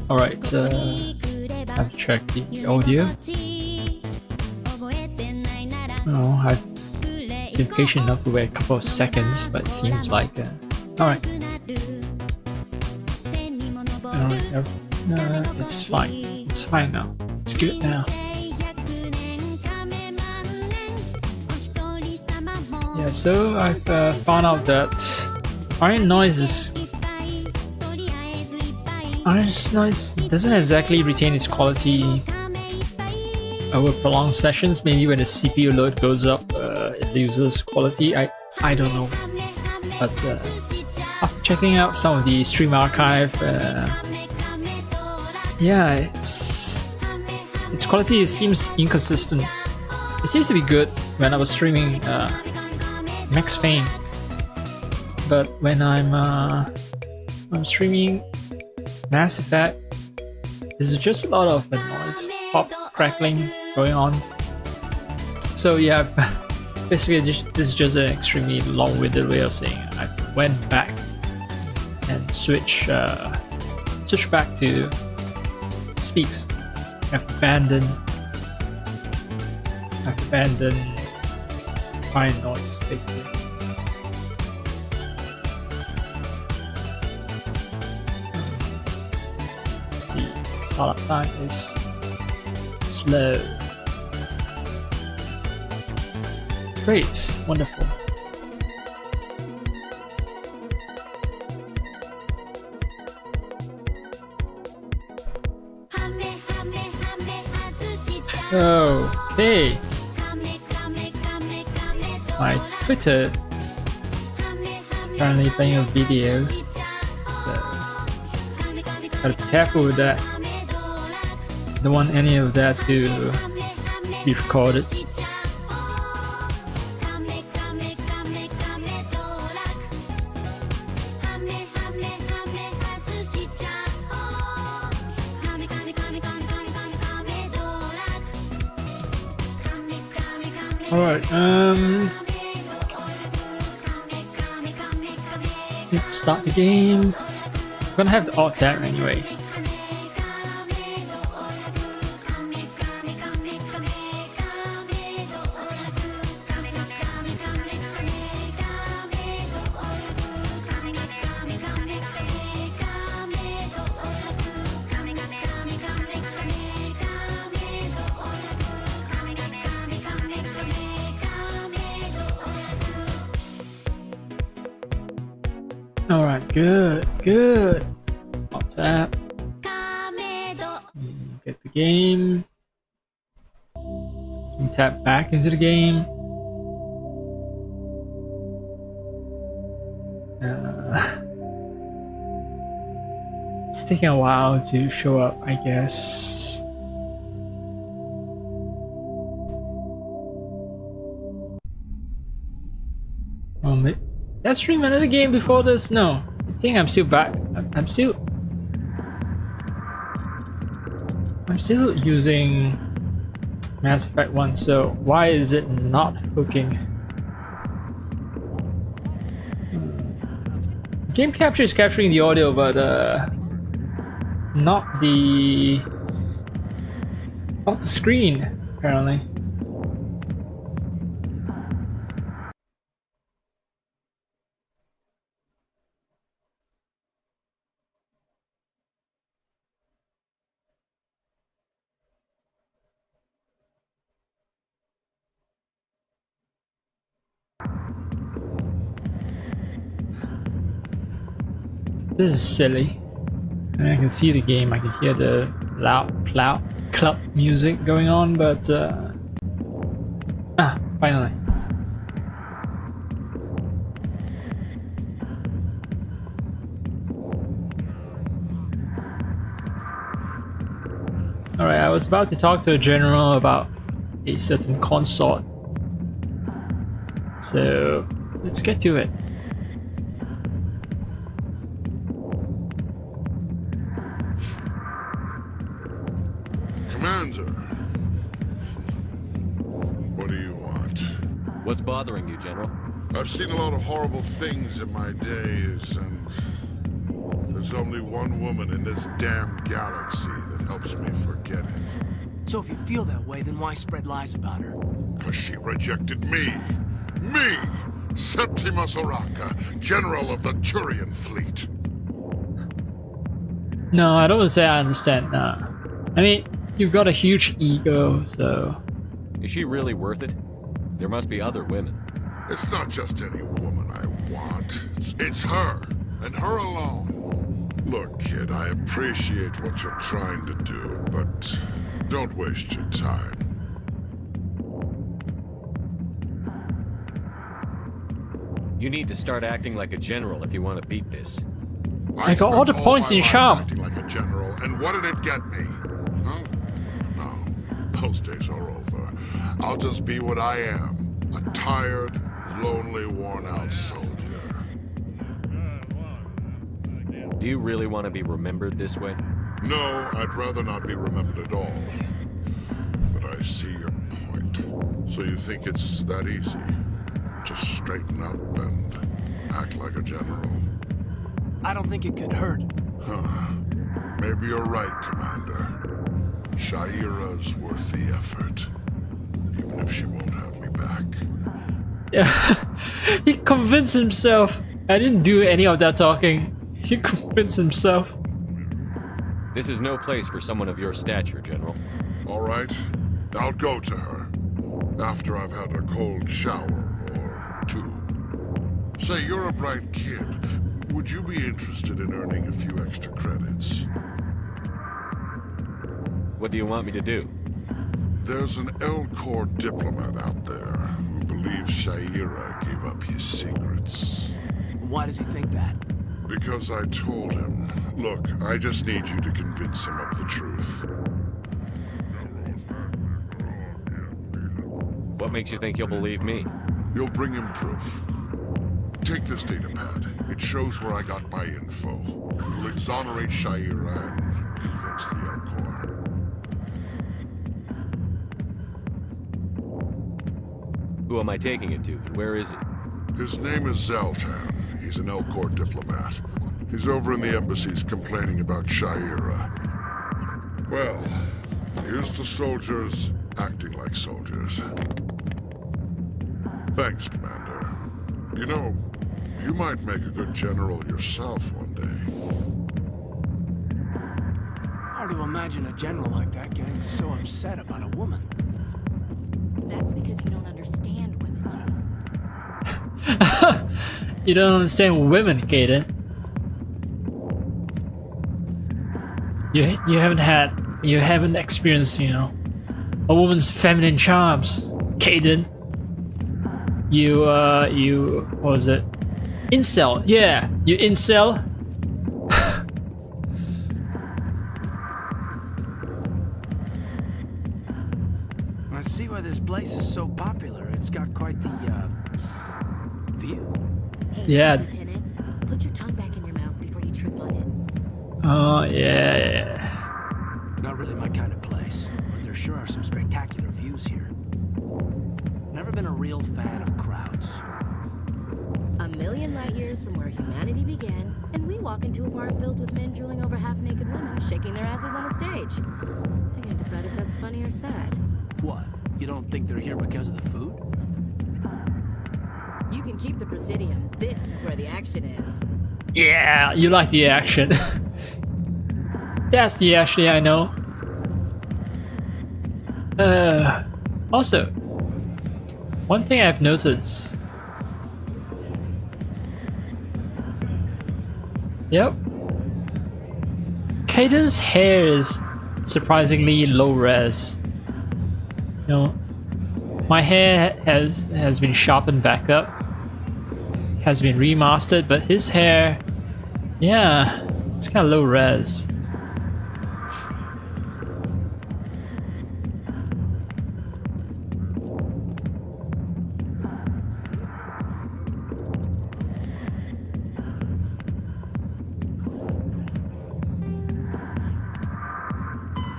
Alright, I've checked the audio. Oh, I've been patient enough to wait a couple of seconds, but it seems like... Alright. Alright, it's fine. It's fine now. It's good now. Yeah, so I've found out that Iron noise doesn't exactly retain its quality over prolonged sessions. Maybe when the CPU load goes up, it loses quality. I don't know. But after checking out some of the stream archive, yeah, its quality seems inconsistent. It seems to be good when I was streaming Max Payne, but when I'm streaming Mass Effect, there's just a lot of noise, pop, crackling going on. So yeah, basically this is just an extremely long-winded way of saying it. I went back and switched back to speaks. I've abandoned fine noise, basically. The startup time is slow. Great, wonderful. Oh, hey! My Twitter is apparently playing a video, so gotta be careful with that. Don't want any of that to be recorded. Alright, start the game. I'm gonna have the alt tab anyway. Alright, good. Alt tab. Get the game. And tap back into the game. It's taking a while to show up, I guess. Did I stream another game before this? No. I think I'm still back. I'm still using Mass Effect 1, so why is it not hooking? Game capture is capturing the audio, but not the screen, apparently. This is silly. I mean, I can see the game, I can hear the loud club music going on, but finally. Alright, I was about to talk to a general about a certain consort. So let's get to it. Commander, what do you want? What's bothering you, General? I've seen a lot of horrible things in my days, and There's only one woman in this damn galaxy that helps me forget it. So if you feel that way, then why spread lies about her? 'Cause she rejected me! Me! Septimus Oraka, General of the Turian Fleet! No, I don't say I understand. I mean, you've got a huge ego, so... Is she really worth it? There must be other women. It's not just any woman I want. It's her, and her alone. Look, kid, I appreciate what you're trying to do, but don't waste your time. You need to start acting like a general if you want to beat this. I got all the spent points my in life charm. acting like a general, and what did it get me? Huh? No, those days are over. I'll just be what I am. A tired, lonely, worn-out soldier. Do you really want to be remembered this way? No, I'd rather not be remembered at all. But I see your point. So you think it's that easy? Just straighten up and act like a general? I don't think it could hurt. Huh. Maybe you're right, Commander. Shaira's worth the effort. Even if she won't have me back. Yeah, he convinced himself. I didn't do any of that talking. He convinced himself. This is no place for someone of your stature, General. All right, I'll go to her. After I've had a cold shower or two. Say, you're a bright kid. Would you be interested in earning a few extra credits? What do you want me to do? There's an L-Corps diplomat out there who believes Shaira gave up his secrets. Why does he think that? Because I told him. Look, I just need you to convince him of the truth. What makes you think he'll believe me? You'll bring him proof. Take this data pad. It shows where I got my info. You'll exonerate Shaira and convince the L-Corps. Who am I taking it to, and where is he? His name is Zaltan. He's an L-Corps diplomat. He's over in the embassies complaining about Shaira. Well, here's to soldiers acting like soldiers. Thanks, Commander. You know, you might make a good general yourself one day. Hard to imagine a general like that getting so upset about a woman. That's because you don't understand women. You don't understand women, Kaden. You haven't experienced, you know, a woman's feminine charms, Kaden. You what was it? Incel, yeah, you incel. I see why this place is so popular. It's got quite the, view. Hey, Yeah. Lieutenant, put your tongue back in your mouth before you trip on it. Oh yeah. Not really my kind of place, but there sure are some spectacular views here. Never been a real fan of crowds. A million light years from where humanity began, and we walk into a bar filled with men drooling over half-naked women shaking their asses on a stage. I can't decide if that's funny or sad. What? You don't think they're here because of the food? You can keep the Presidium. This is where the action is. Yeah, you like the action. That's the action I know. Also, one thing I've noticed. Yep. Kaden's hair is surprisingly low res. You know, my hair has been sharpened back up, has been remastered, but his hair, yeah, it's kind of low res.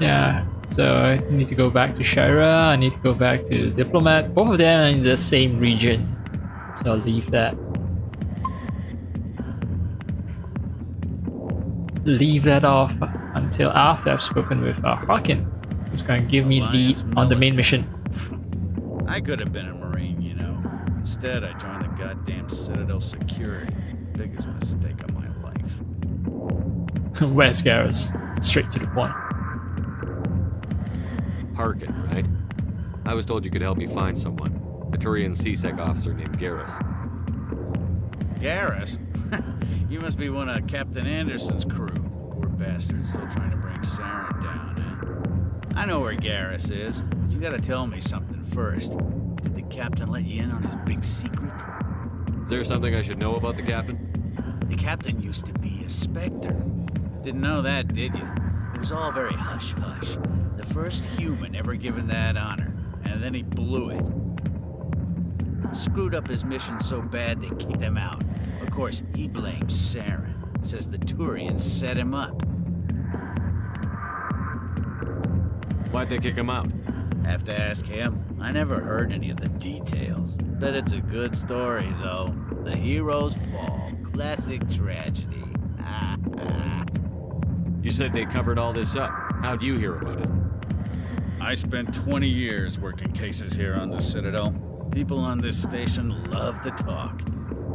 Yeah, so I need to go back to Shaira, I need to go back to Diplomat. Both of them are in the same region, so I'll leave that. leave that off until after I've spoken with Harkin, who's going to give me lead on the main mission. I could have been a Marine, you know. Instead, I joined the goddamn Citadel security. Biggest mistake of my life. Where's Garrus? Straight to the point. Harkin, right? I was told you could help me find someone. A Turian CSEC officer named Garrus. Garrus? You must be one of Captain Anderson's crew. Poor bastard, still trying to bring Saren down, eh? I know where Garrus is, but you gotta tell me something first. Did the captain let you in on his big secret? Is there something I should know about the captain? The captain used to be a Spectre. Didn't know that, did you? It was all very hush-hush. The first human ever given that honor, and then he blew it. Screwed up his mission so bad they kicked him out. Of course, he blames Saren. Says the Turians set him up. Why'd they kick him out? Have to ask him. I never heard any of the details. Bet it's a good story, though. The hero's fall. Classic tragedy. You said they covered all this up. How'd you hear about it? I spent 20 years working cases here on the Citadel. People on this station love to talk.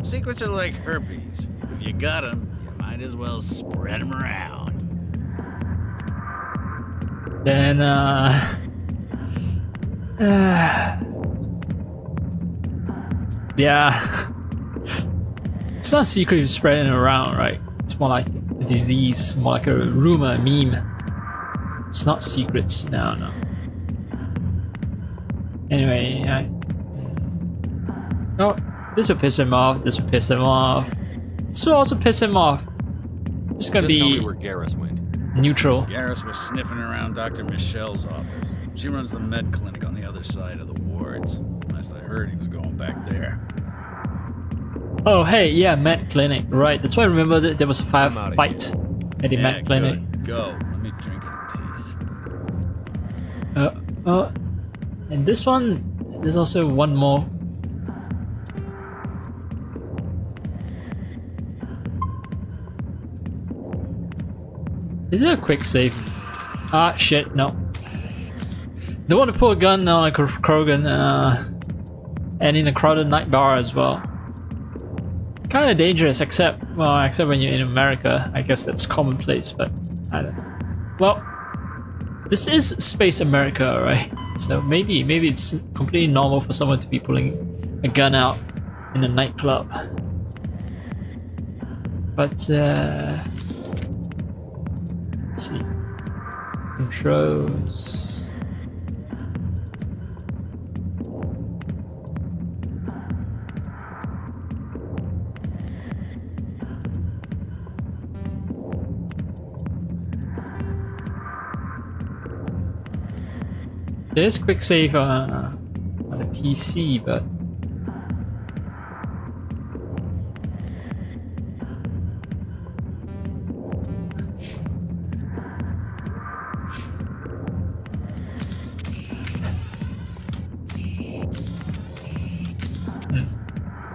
Secrets are like herpes. If you got them, you might as well spread them around. Then, yeah. It's not secret spreading around, right? It's more like a disease, more like a rumor, a meme. It's not secrets, no. Anyway, oh, this will piss him off, this will piss him off. This will also piss him off. It's gonna Just tell be me where Garrus went. neutral. Garrus was sniffing around Dr. Michelle's office. She runs the med clinic on the other side of the wards. Last I heard, he was going back there. Oh, hey, yeah, Med Clinic, right. That's why I remember that there was a I'm outta firefight at the Med Clinic. Good. Go. Let me drink in peace. And this one, there's also one more. Is it a quick save? Ah, shit, no. Don't want to pull a gun on a Krogan, and in a crowded night bar as well. Kind of dangerous, except when you're in America. I guess that's commonplace, but I don't know. Well, this is Space America, right? So maybe it's completely normal for someone to be pulling a gun out in a nightclub. But let's see. Controls. There's quick save on the PC, but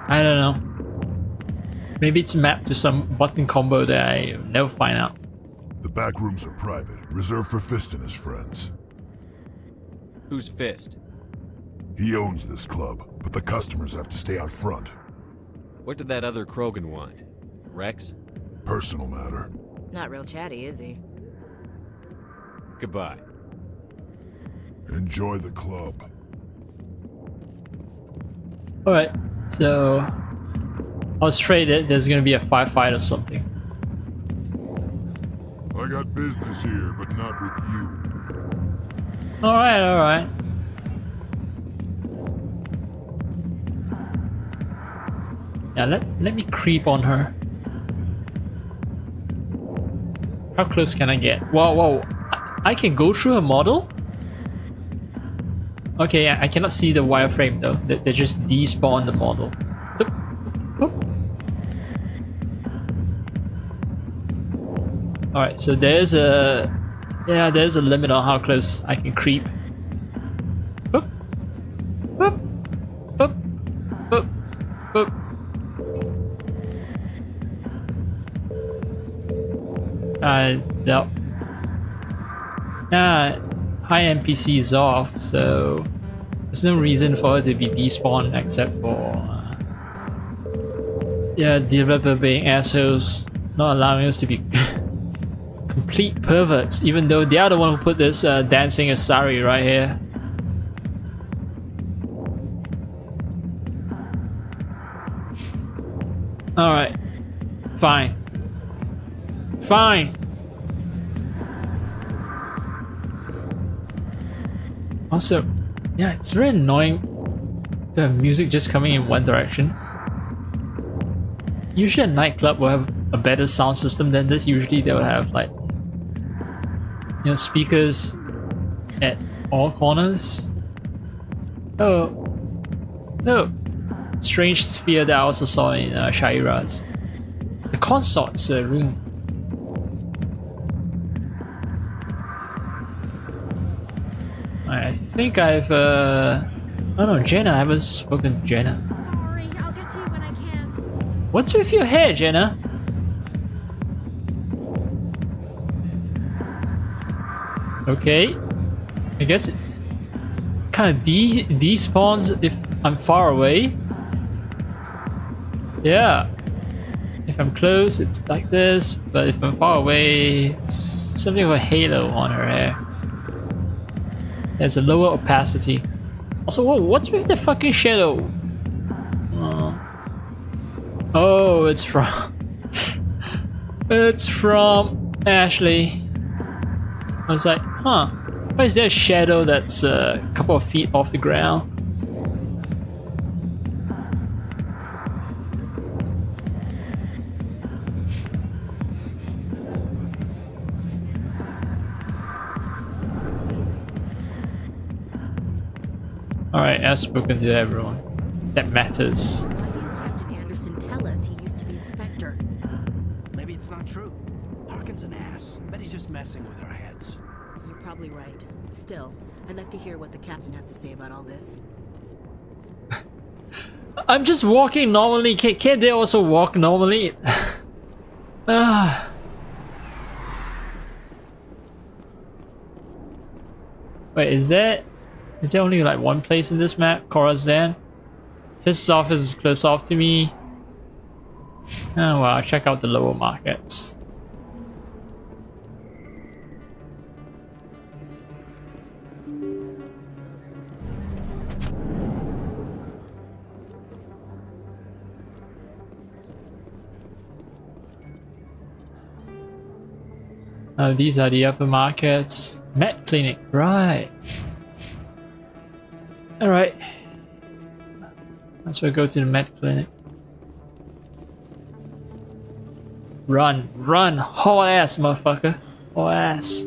I don't know. Maybe it's mapped to some button combo that I never find out. The back rooms are private, reserved for Fist and his friends. Who's Fist? He owns this club, but the customers have to stay out front. What did that other Krogan want? Rex? Personal matter. Not real chatty, is he? Goodbye. Enjoy the club. Alright, so I was afraid that there's gonna be a firefight or something. I got business here, but not with you. Alright. Yeah, let me creep on her. How close can I get? Whoa. I can go through her model? Okay, yeah, I cannot see the wireframe though. They just despawn the model. Alright, so there's a limit on how close I can creep. Boop. Boop. Boop. Boop. Boop. Yep. Yeah, high NPC is off, so there's no reason for her to be despawned except for yeah, developer being assholes, not allowing us to be complete perverts, even though they are the one who put this dancing Asari right here. Alright. Fine. Fine. Also, yeah, it's very annoying the music just coming in one direction. Usually a nightclub will have a better sound system than this. Usually they will have like, you know, speakers at all corners. Oh, no. Strange sphere that I also saw in Shaira's. The consort's room. I think I've oh no, Jenna, I haven't spoken to Jenna. Sorry, I'll get to you when I can. What's with your hair, Jenna? Okay. I guess it kind of despawns if I'm far away. Yeah. If I'm close, it's like this, but if I'm far away, it's something of a halo on her hair. There's a lower opacity. Also, what's with the fucking shadow? Oh, it's from... it's from Ashley. I was like, huh, why is there a shadow that's a couple of feet off the ground? Alright, I've spoken to everyone. That matters. Why didn't Captain Anderson tell us he used to be a Spectre? Maybe it's not true. Harkin's an ass. Bet he's just messing with our heads. You're probably right. Still, I'd like to hear what the captain has to say about all this. I'm just walking normally. Can't they also walk normally? Ah. Wait, is there only like one place in this map? Khorasan? This office is close off to me. Oh well, I'll check out the lower markets. These are the upper markets. Med clinic, right. Alright. Let's go to the med clinic. Run, run, haul ass, motherfucker. Haul ass.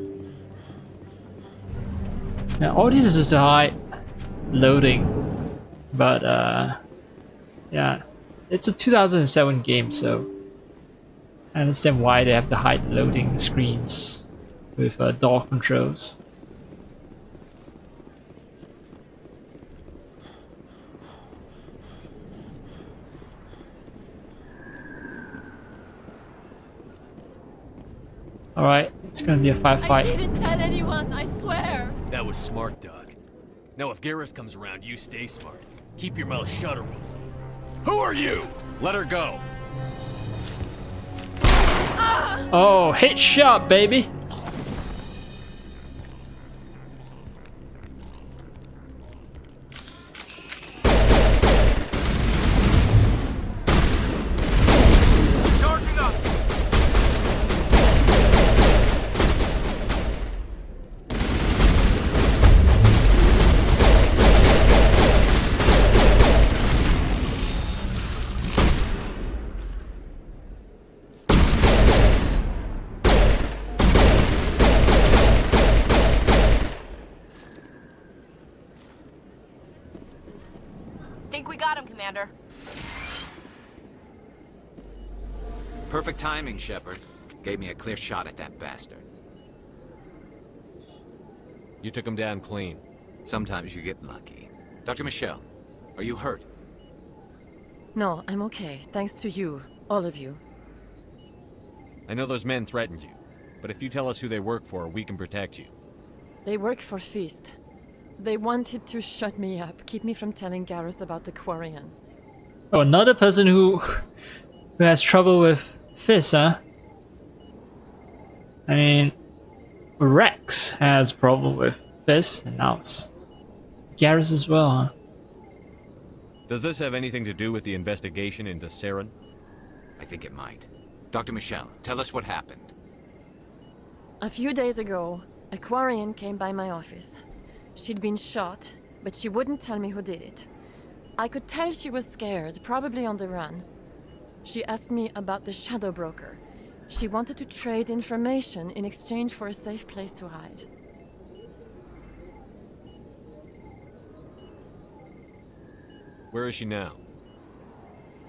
Now, all this is to hide loading. But, yeah. It's a 2007 game, so I understand why they have to hide loading screens with door controls. Alright, it's gonna be a firefight. I didn't tell anyone, I swear. That was smart, Doug. Now if Garrus comes around, you stay smart. Keep your mouth shut or we'll... Who are you? Let her go. Oh, hit shot, baby. Charging up! Think we got him, Commander. Perfect timing, Shepard. Gave me a clear shot at that bastard. You took him down clean. Sometimes you get lucky. Dr. Michelle, are you hurt? No, I'm okay. Thanks to you. All of you. I know those men threatened you. But if you tell us who they work for, we can protect you. They work for Feast. They wanted to shut me up, keep me from telling Garrus about the Quarian. Oh, another person who has trouble with Fist, huh? I mean, Rex has problem with Fist, and now it's Garrus as well, huh? Does this have anything to do with the investigation into Saren? I think it might. Dr. Michelle, tell us what happened. A few days ago, a Quarian came by my office. She'd been shot, but she wouldn't tell me who did it. I could tell she was scared, probably on the run. She asked me about the Shadow Broker. She wanted to trade information in exchange for a safe place to hide. Where is she now?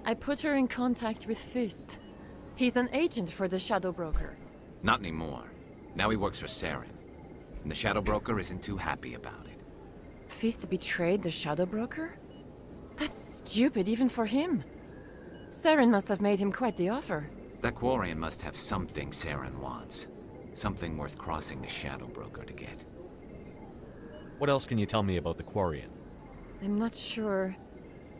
I put her in contact with Fist. He's an agent for the Shadow Broker. Not anymore. Now he works for Saren. And the Shadow Broker isn't too happy about it. Fist betrayed the Shadow Broker? That's stupid even for him. Saren must have made him quite the offer. That Quarian must have something Saren wants. Something worth crossing the Shadow Broker to get. What else can you tell me about the Quarian? I'm not sure.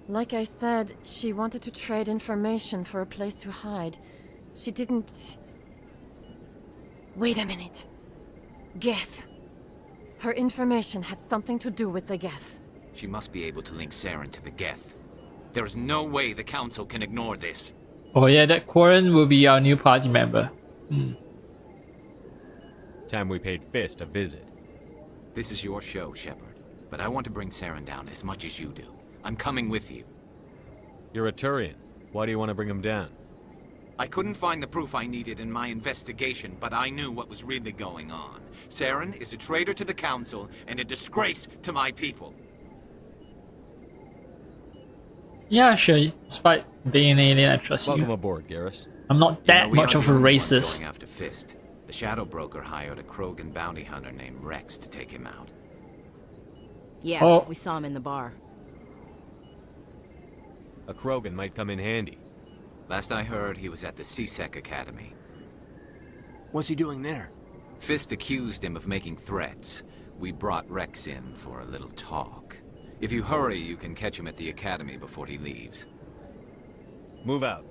Like I said, she wanted to trade information for a place to hide. She didn't... Wait a minute. Geth. Her information had something to do with the Geth. She must be able to link Saren to the Geth. There is no way the Council can ignore this. Oh yeah, that Quarren will be our new party member. Time we paid Fist a visit. This is your show, Shepard. But I want to bring Saren down as much as you do. I'm coming with you. You're a Turian. Why do you want to bring him down? I couldn't find the proof I needed in my investigation, but I knew what was really going on. Saren is a traitor to the Council and a disgrace to my people. Yeah, sure. Despite being an alien, I trust Welcome you. aboard, Garrus. I'm not that We much aren't of the a only ones racist. going after Fist. The Shadow Broker hired a Krogan bounty hunter named Rex to take him out. Yeah, Oh. we saw him in the bar. A Krogan might come in handy. Last I heard, he was at the CSEC Academy. What's he doing there? Fist accused him of making threats. We brought Rex in for a little talk. If you hurry, you can catch him at the Academy before he leaves. Move out.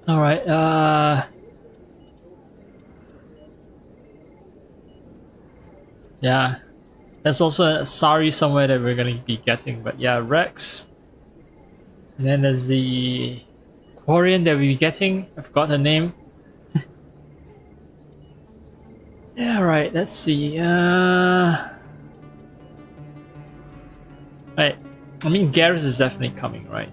Alright, yeah. There's also a Sari somewhere that we're gonna be getting, but yeah, Rex. And then there's the Quarian that we'll be getting. I forgot her name. Yeah, right, let's see. Right. I mean, Garrus is definitely coming, right?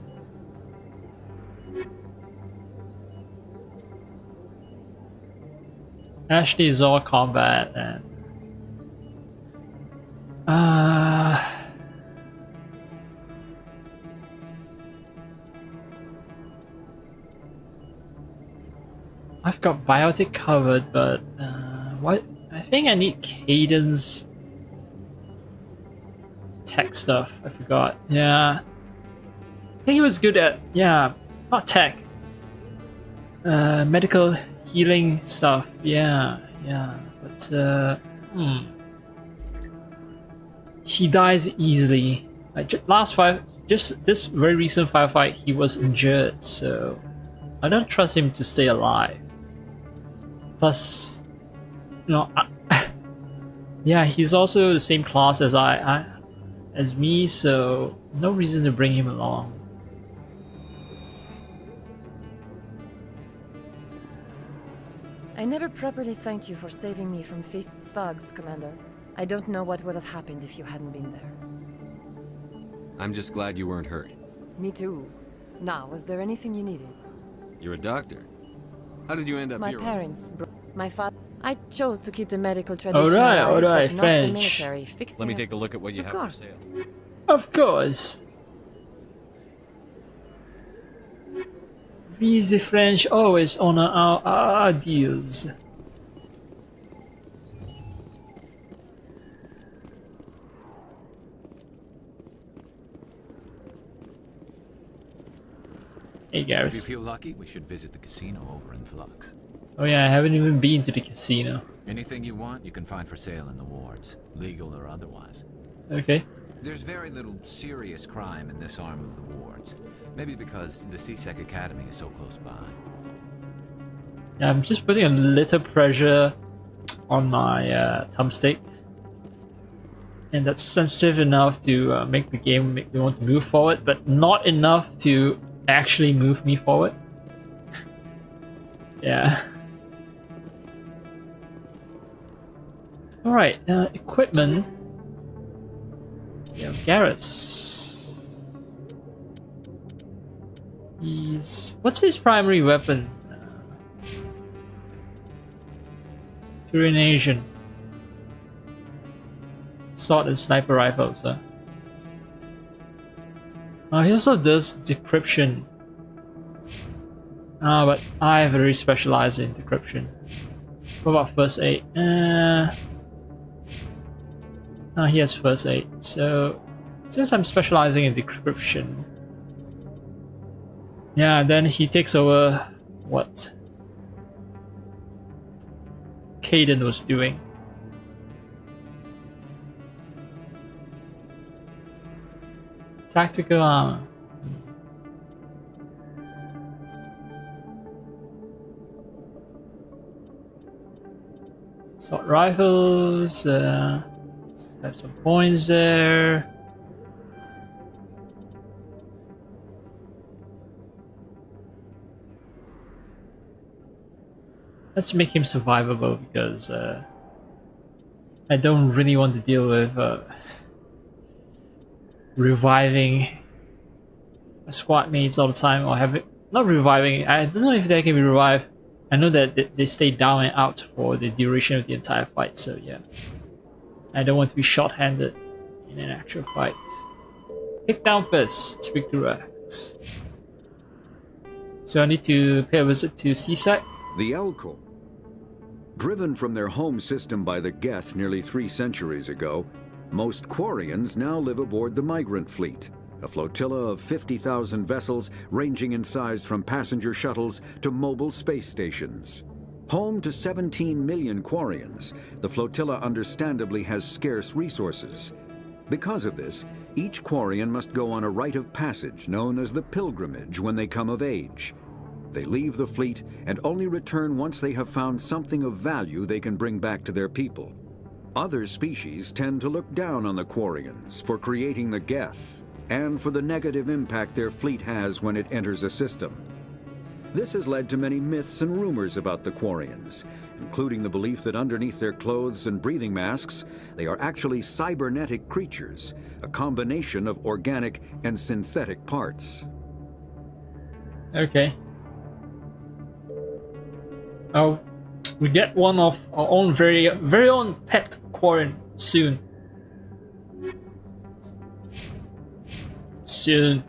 Ashley is all combat and I've got biotic covered, but what? I think I need cadence tech stuff. I forgot. Yeah, I think he was good at not tech. Medical healing stuff. Yeah, but he dies easily. Like just this very recent firefight, he was injured, so I don't trust him to stay alive. Plus, you know, yeah, he's also the same class as as me, so no reason to bring him along. I never properly thanked you for saving me from Fist's thugs, Commander. I don't know what would have happened if you hadn't been there. I'm just glad you weren't hurt. Me too. Now, was there anything you needed? You're a doctor. How did you end up My here? parents, my father. I chose to keep the medical tradition alive, alright, but not French. the military. Fixing Let me it. take a look at what you Of have for course. sale. Of course. We the French always honor our deals. Hey If you Garrus. feel lucky, we should visit the casino over in Flux. Oh yeah, I haven't even been to the casino. Anything you want, you can find for sale in the wards, legal or otherwise. Okay. There's very little serious crime in this arm of the wards. Maybe because the CSEC Academy is so close by. Yeah, I'm just putting a little pressure on my thumbstick. And that's sensitive enough to make the game make me want to move forward, but not enough to actually move me forward. Yeah. Alright, equipment. Yeah, Garrus. What's his primary weapon? Turinasian. Sword and sniper rifles, huh? He also does decryption. But I very specialize in decryption. What about first aid? He has first aid. So, since I'm specializing in decryption, yeah, then he takes over what Caden was doing. Tactical armor. Assault rifles. Let's have some points there. Let's make him survivable because I don't really want to deal with reviving squad mates all the time, or have it not reviving. I don't know if they can be revived. I know that they stay down and out for the duration of the entire fight, so yeah. I don't want to be short-handed in an actual fight. Take down first, speak to Rex. So I need to pay a visit to CSEC. The Elko. Driven from their home system by the Geth nearly 3 centuries ago, most Quarians now live aboard the migrant fleet, a flotilla of 50,000 vessels ranging in size from passenger shuttles to mobile space stations. Home to 17 million Quarians, the flotilla understandably has scarce resources. Because of this, each Quarian must go on a rite of passage known as the pilgrimage when they come of age. They leave the fleet and only return once they have found something of value they can bring back to their people. Other species tend to look down on the Quarians for creating the Geth, and for the negative impact their fleet has when it enters a system. This has led to many myths and rumors about the Quarians, including the belief that underneath their clothes and breathing masks, they are actually cybernetic creatures, a combination of organic and synthetic parts. Okay. Oh, we get one of our own very own pet Quarian soon. Soon.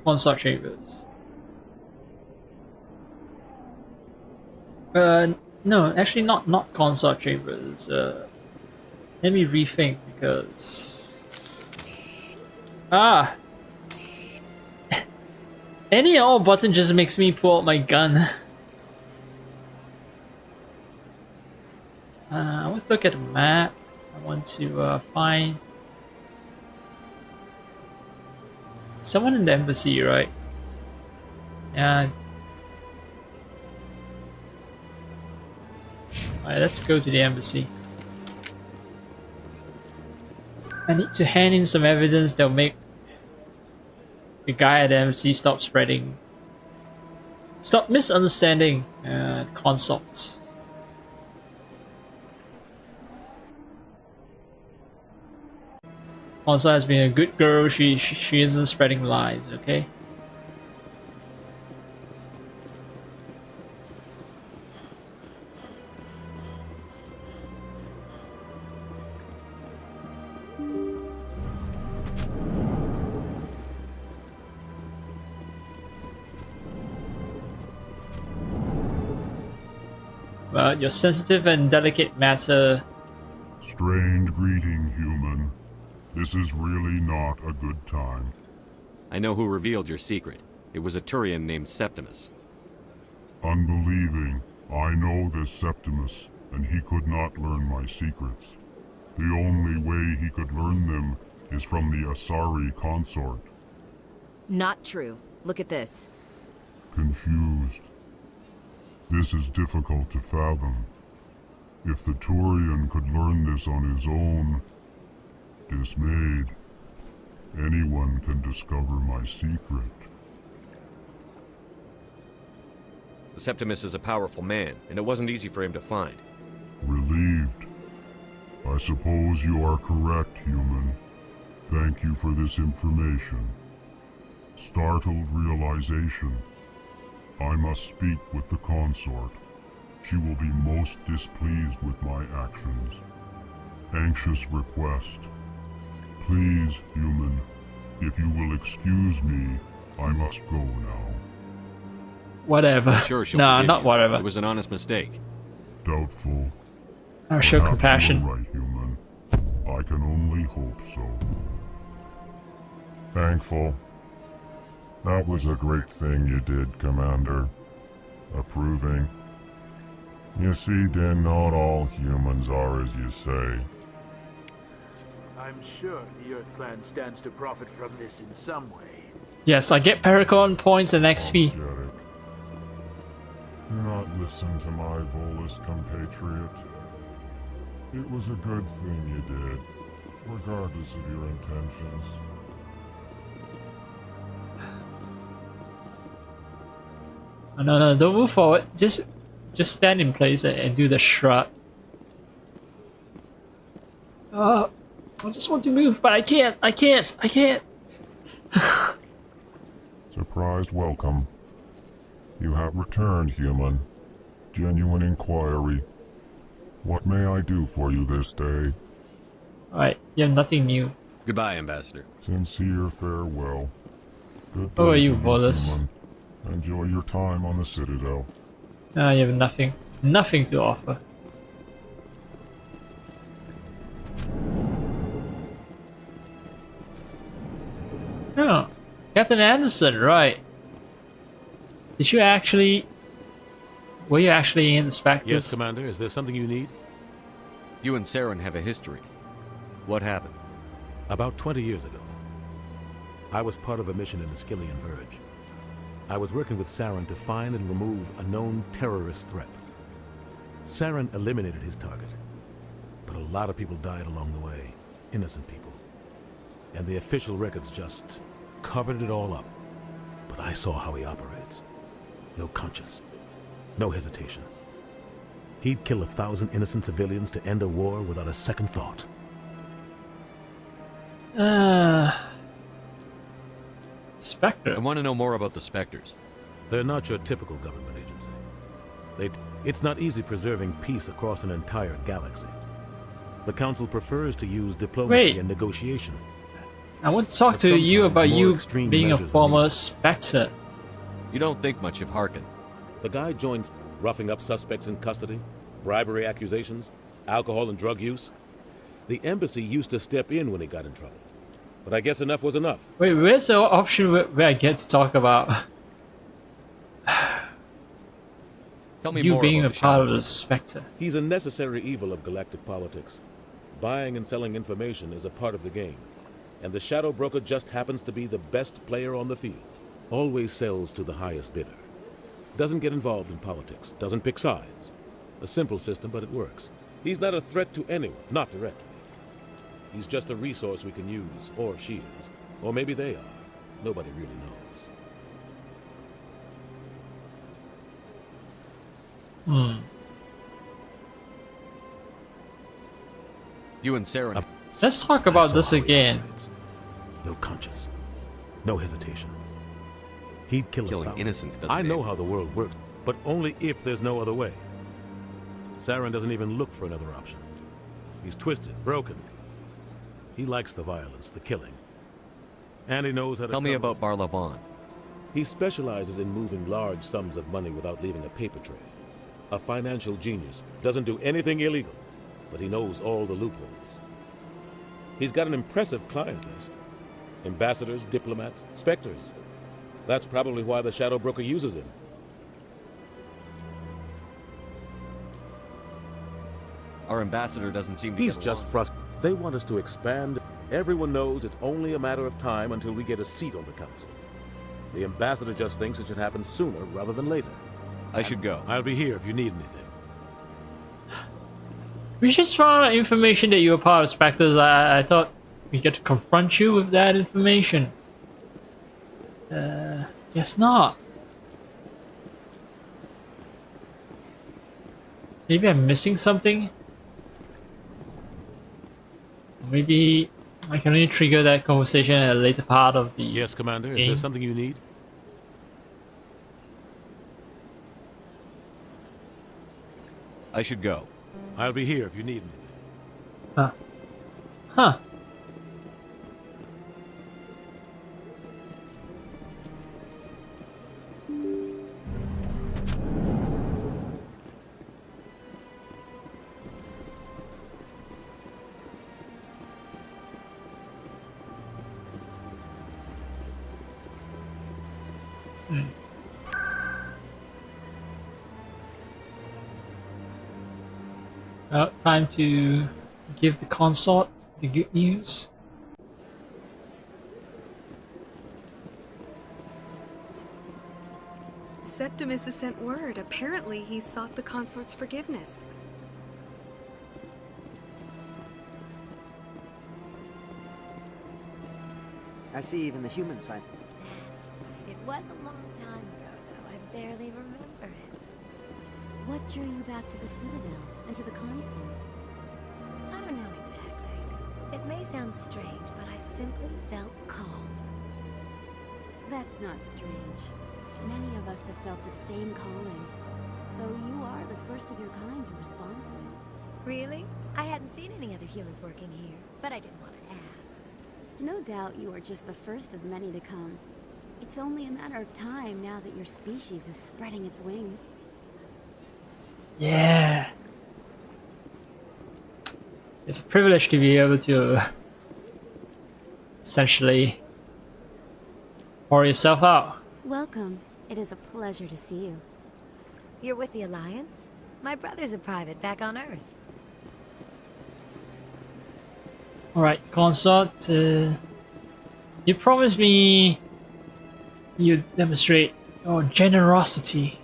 Consort chambers. No, actually not consort chambers. Let me rethink because any all button just makes me pull out my gun. I want to look at the map. I want to find someone in the embassy, right? Yeah. Alright, let's go to the embassy. I need to hand in some evidence that'll make the guy at the embassy stop misunderstanding consorts. Consort has been a good girl. She isn't spreading lies, okay? your sensitive and delicate matter. Strained greeting, human. This is really not a good time. I know who revealed your secret. It was a Turian named Septimus. Unbelieving, I know this Septimus, and he could not learn my secrets. The only way he could learn them is from the Asari consort. Not true. Look at this. Confused. This is difficult to fathom. If the Turian could learn this on his own, dismayed, anyone can discover my secret. Septimus is a powerful man, and it wasn't easy for him to find. Relieved. I suppose you are correct, human. Thank you for this information. Startled realization. I must speak with the consort. She will be most displeased with my actions. Anxious request. Please, human, if you will excuse me, I must go now. Whatever. Sure, she'll Nah, forgive not you. whatever. It was an honest mistake. Doubtful. I'll show Perhaps compassion. you're right, human. I can only hope so. Thankful. That was a great thing you did, Commander. Approving. You see, Din, not all humans are as you say. I'm sure the Earth Clan stands to profit from this in some way. Yes, I get Paracon points and XP. Apologetic. Do not listen to my Volus compatriot. It was a good thing you did, regardless of your intentions. No, don't move forward. Just stand in place and do the shrug. I just want to move, but I can't. Surprised welcome. You have returned, human. Genuine inquiry. What may I do for you this day? Alright, you have nothing new. Goodbye, Ambassador. Sincere farewell. Good Who are day you, to Volus? human. Enjoy your time on the Citadel. Ah, you have nothing. Nothing to offer. Oh, Captain Anderson, right. Did you actually... Were you actually in the Spectres? Yes, Commander. Is there something you need? You and Saren have a history. What happened? About 20 years ago, I was part of a mission in the Skillian Verge. I was working with Saren to find and remove a known terrorist threat. Saren eliminated his target, but a lot of people died along the way. Innocent people. And the official records just covered it all up. But I saw how he operates. No conscience. No hesitation. He'd kill 1,000 innocent civilians to end a war without a second thought. Spectre. I want to know more about the Spectres. They're not your typical government agency. It's not easy preserving peace across an entire galaxy. The Council prefers to use diplomacy and negotiation. I want to talk But to you sometimes about more you extreme being a measures are former needed. Spectre. You don't think much of Harkin. The guy joins roughing up suspects in custody, bribery accusations, alcohol and drug use. The embassy used to step in when he got in trouble. But I guess enough was enough. Wait, where's the option where I get to talk about Tell me you more being a about the part Shadow. of the Spectre? He's a necessary evil of galactic politics. Buying and selling information is a part of the game. And the Shadow Broker just happens to be the best player on the field. Always sells to the highest bidder. Doesn't get involved in politics. Doesn't pick sides. A simple system, but it works. He's not a threat to anyone, not directly. He's just a resource we can use, or she is. Or maybe they are. Nobody really knows. You and Saren. Let's talk about this again. No conscience. No hesitation. He'd kill Killing 1,000. innocents doesn't I know end. how the world works, but only if there's no other way. Saren doesn't even look for another option. He's twisted, broken. He likes the violence, the killing. And he knows how to Tell me cover about it. Barlavon. He specializes in moving large sums of money without leaving a paper trail. a financial genius, doesn't do anything illegal, but he knows all the loopholes. He's got an impressive client list. Ambassadors, diplomats, specters. That's probably why the Shadow Broker uses him. Our ambassador doesn't seem to He's get just along. frustrated. They want us to expand. Everyone knows it's only a matter of time until we get a seat on the council. The ambassador just thinks it should happen sooner rather than later. I should go. I'll be here if you need anything. We just found out information that you were part of Spectres. I thought we get to confront you with that information. Guess not. Maybe I'm missing something? Maybe I can only trigger that conversation at a later part of the Yes, Commander. Is game. there something you need? I should go. I'll be here if you need anything. Huh. Huh. Well, time to give the consort the good news. Septimus has sent word. Apparently, he sought the consort's forgiveness. I see even the humans find. That's right. It was a long time ago, though. I barely remember it. What drew you back to the Citadel and to the consort? I don't know exactly. It may sound strange, but I simply felt called. That's not strange. Many of us have felt the same calling, though you are the first of your kind to respond to it. Really? I hadn't seen any other humans working here, but I didn't want to ask. No doubt you are just the first of many to come. It's only a matter of time now that your species is spreading its wings. Yeah. It's a privilege to be able to essentially pour yourself out. Welcome. It is a pleasure to see you. You're with the Alliance? My brother's a private back on Earth. Alright, consort, you promised me you'd demonstrate your generosity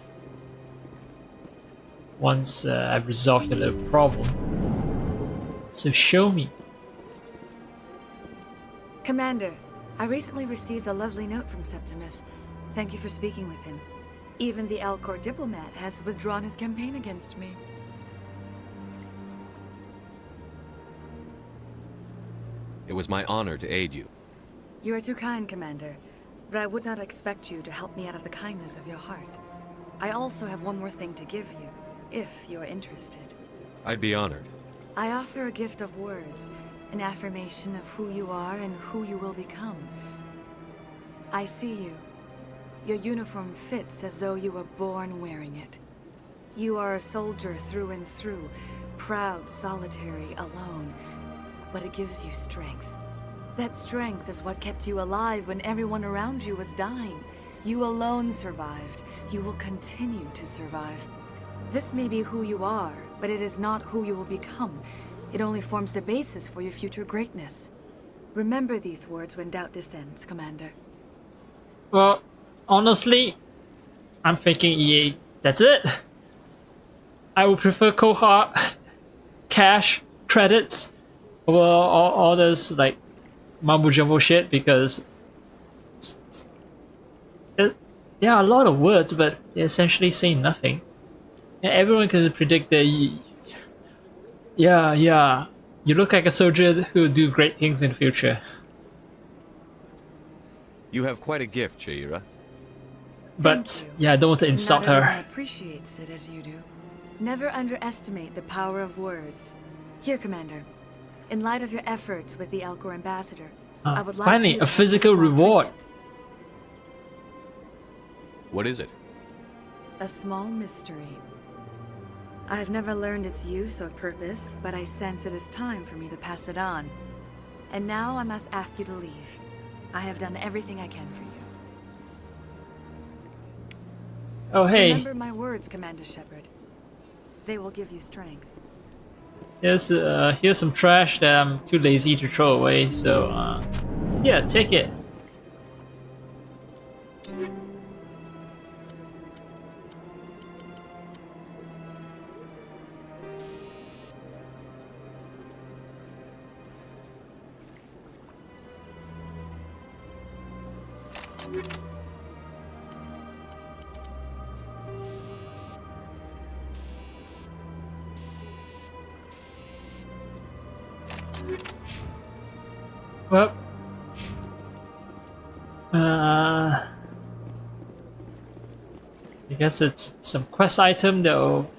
once I've resolved your little problem. So show me. Commander, I recently received a lovely note from Septimus. Thank you for speaking with him. Even the Alcor diplomat has withdrawn his campaign against me. It was my honor to aid you. You are too kind, Commander, but I would not expect you to help me out of the kindness of your heart. I also have one more thing to give you, if you're interested. I'd be honored. I offer a gift of words, an affirmation of who you are and who you will become. I see you. Your uniform fits as though you were born wearing it. You are a soldier through and through, proud, solitary, alone, but it gives you strength. That strength is what kept you alive when everyone around you was dying. You alone survived. You will continue to survive. This may be who you are, but it is not who you will become. It only forms the basis for your future greatness. Remember these words when doubt descends, Commander. Well, honestly, I'm thinking EA, that's it. I would prefer cohort, cash, credits, over all this like mumbo jumbo shit because there are a lot of words, but they essentially say nothing. And everyone can predict that yeah, you look like a soldier who will do great things in the future. You have quite a gift, Shaira. But yeah, I don't want to insult Not everyone her. appreciates it as you do. Never underestimate the power of words. Here, Commander. In light of your efforts with the Alcor ambassador, I would like Finally, you a to physical have a small reward. trinket, What is it? a small mystery. I've never learned its use or purpose, but I sense it is time for me to pass it on. And now I must ask you to leave. I have done everything I can for you. Oh, hey. Remember my words, Commander Shepard. They will give you strength. Here's some trash that I'm too lazy to throw away, so yeah, take it. Well, I guess it's some quest item that will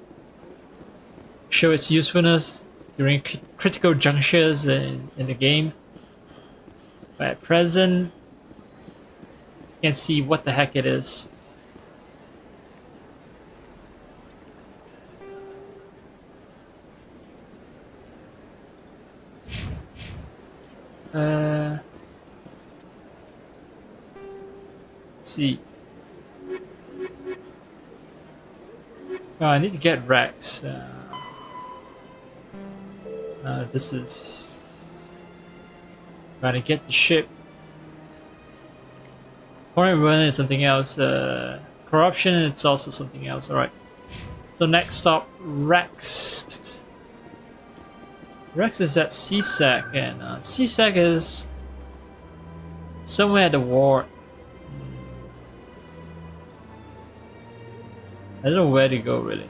show its usefulness during critical junctures in the game. But at present, you can't see what the heck it is. Let's see. Oh, I need to get Rex. This is... Gotta get the ship. Foreign run is something else. Corruption, it's also something else. Alright. So next stop, Rex. Rex is at CSEC, and CSEC is somewhere at the ward. I don't know where to go really.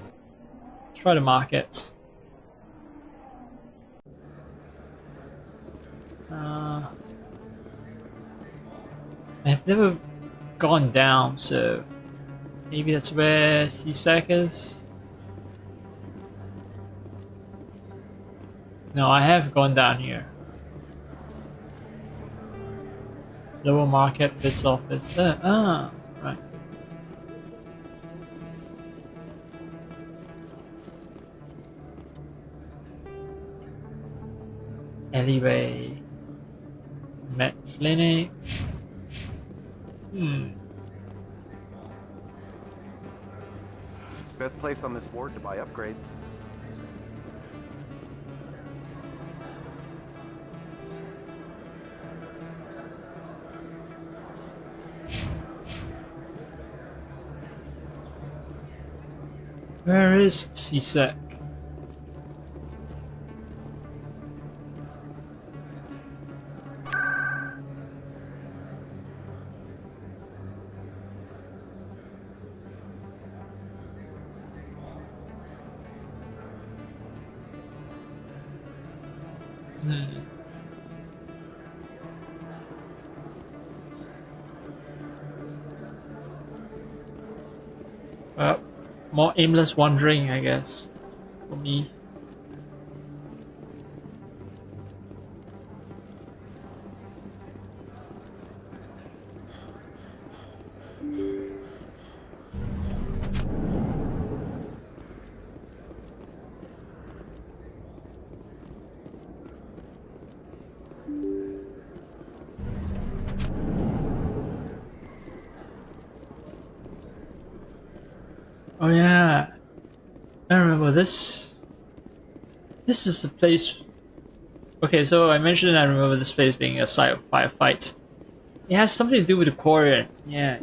Let's try the markets. I've never gone down, so maybe that's where CSEC is. No, I have gone down here. Lower market, Fitz office. Right. Alleyway. Med clinic. Best place on this ward to buy upgrades. Where is CSEC? Well, more aimless wandering, I guess, for me. Oh yeah, I remember this. This is the place. Okay, so I mentioned I remember this place being a site of firefights. It has something to do with the Quarian. Yeah.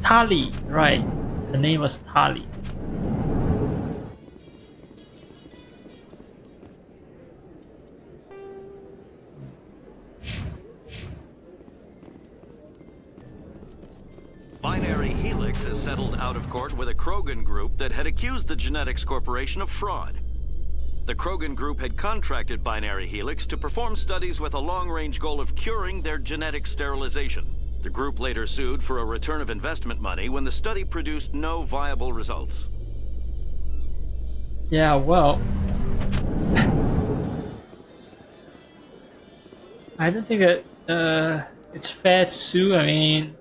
Tali, right? The name was Tali. Binary Helix has settled out of court with a Krogan group that had accused the Genetics Corporation of fraud. The Krogan group had contracted Binary Helix to perform studies with a long-range goal of curing their genetic sterilization. The group later sued for a return of investment money when the study produced no viable results. Yeah, well... I don't think that it's fair to sue. I mean...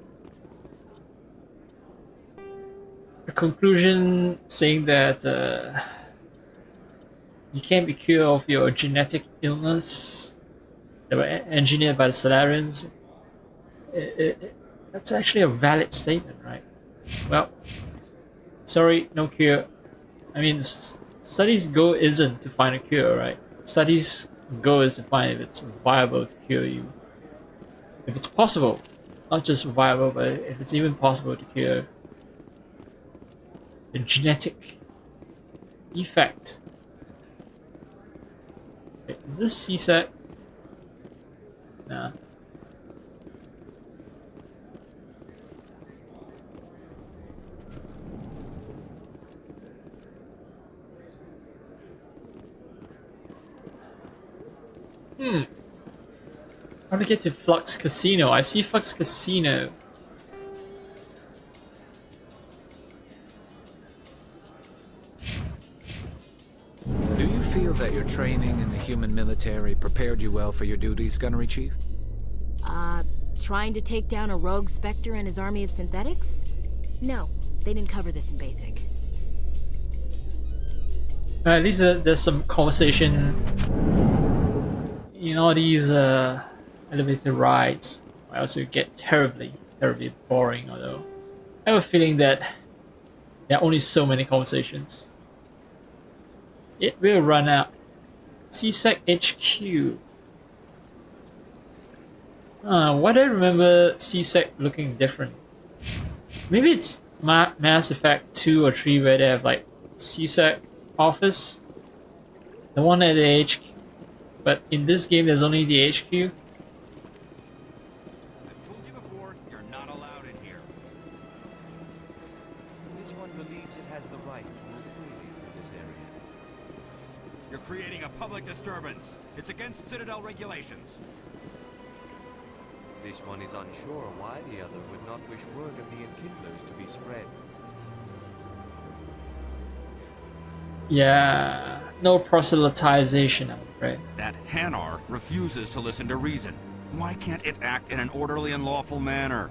The conclusion saying that you can't be cured of your genetic illness that were engineered by the Solarians. That's actually a valid statement, right? Well, sorry, no cure. I mean, studies' goal isn't to find a cure, right? Studies' goal is to find if it's viable to cure you. If it's possible, not just viable, but if it's even possible to cure the genetic defect. Wait, is this CSEC? Nah. How to get to Flux Casino? I see Flux Casino. Do you feel that your training in the human military prepared you well for your duties, Gunnery Chief? Trying to take down a rogue Spectre and his army of synthetics? No, they didn't cover this in basic. At least there's some conversation in all these elevator rides. I also get terribly boring, although I have a feeling that there are only so many conversations. It will run out. CSEC HQ. Why do I remember CSEC looking different? Maybe it's Mass Effect 2 or 3 where they have like CSEC office. The one at the HQ. But in this game there's only the HQ. I've told you before, you're not allowed in here. This one believes it has the right to move freely through this area. You're creating a public disturbance. It's against Citadel regulations. This one is unsure why the other would not wish word of the Enkindlers to be spread. Yeah, no proselytization, I'm afraid. That Hanar refuses to listen to reason. Why can't it act in an orderly and lawful manner?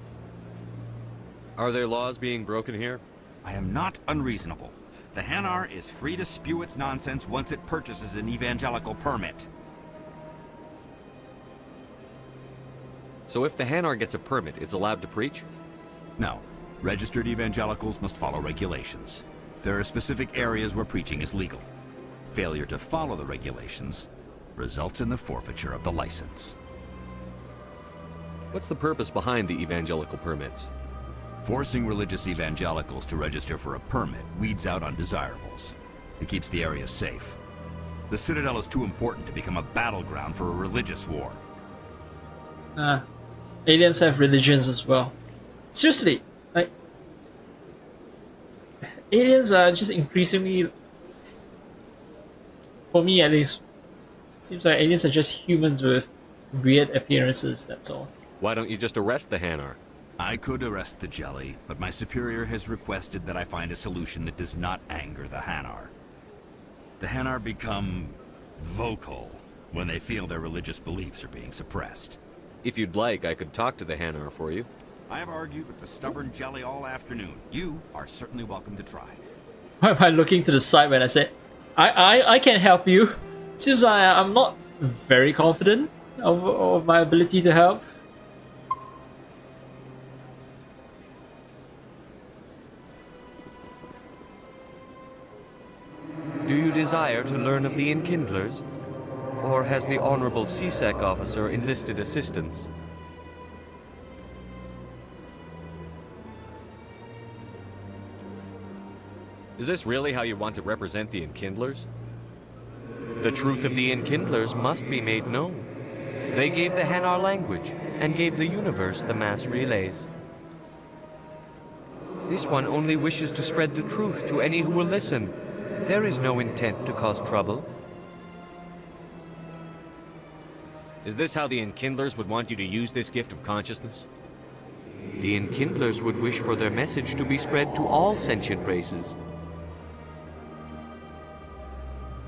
Are there laws being broken here? I am not unreasonable. The Hanar is free to spew its nonsense once it purchases an evangelical permit. So if the Hanar gets a permit, it's allowed to preach? No. Registered evangelicals must follow regulations. There are specific areas where preaching is legal. Failure to follow the regulations results in the forfeiture of the license. What's the purpose behind the evangelical permits? Forcing religious evangelicals to register for a permit weeds out undesirables. It keeps the area safe. The Citadel is too important to become a battleground for a religious war. Aliens have religions as well. Seriously, like aliens are just increasingly, for me at least, seems like aliens are just humans with weird appearances, that's all. Why don't you just arrest the Hanar? I could arrest the Jelly, but my superior has requested that I find a solution that does not anger the Hanar. The Hanar become vocal when they feel their religious beliefs are being suppressed. If you'd like, I could talk to the Hanar for you. I have argued with the stubborn Jelly all afternoon. You are certainly welcome to try. Why am I looking to the side when I say, I can help you? Seems like I'm not very confident of my ability to help. Do you desire to learn of the Enkindlers? Or has the Honorable CSEC officer enlisted assistance? Is this really how you want to represent the Enkindlers? The truth of the Enkindlers must be made known. They gave the Hanar language, and gave the universe the mass relays. This one only wishes to spread the truth to any who will listen. There is no intent to cause trouble. Is this how the Enkindlers would want you to use this gift of consciousness? The Enkindlers would wish for their message to be spread to all sentient races.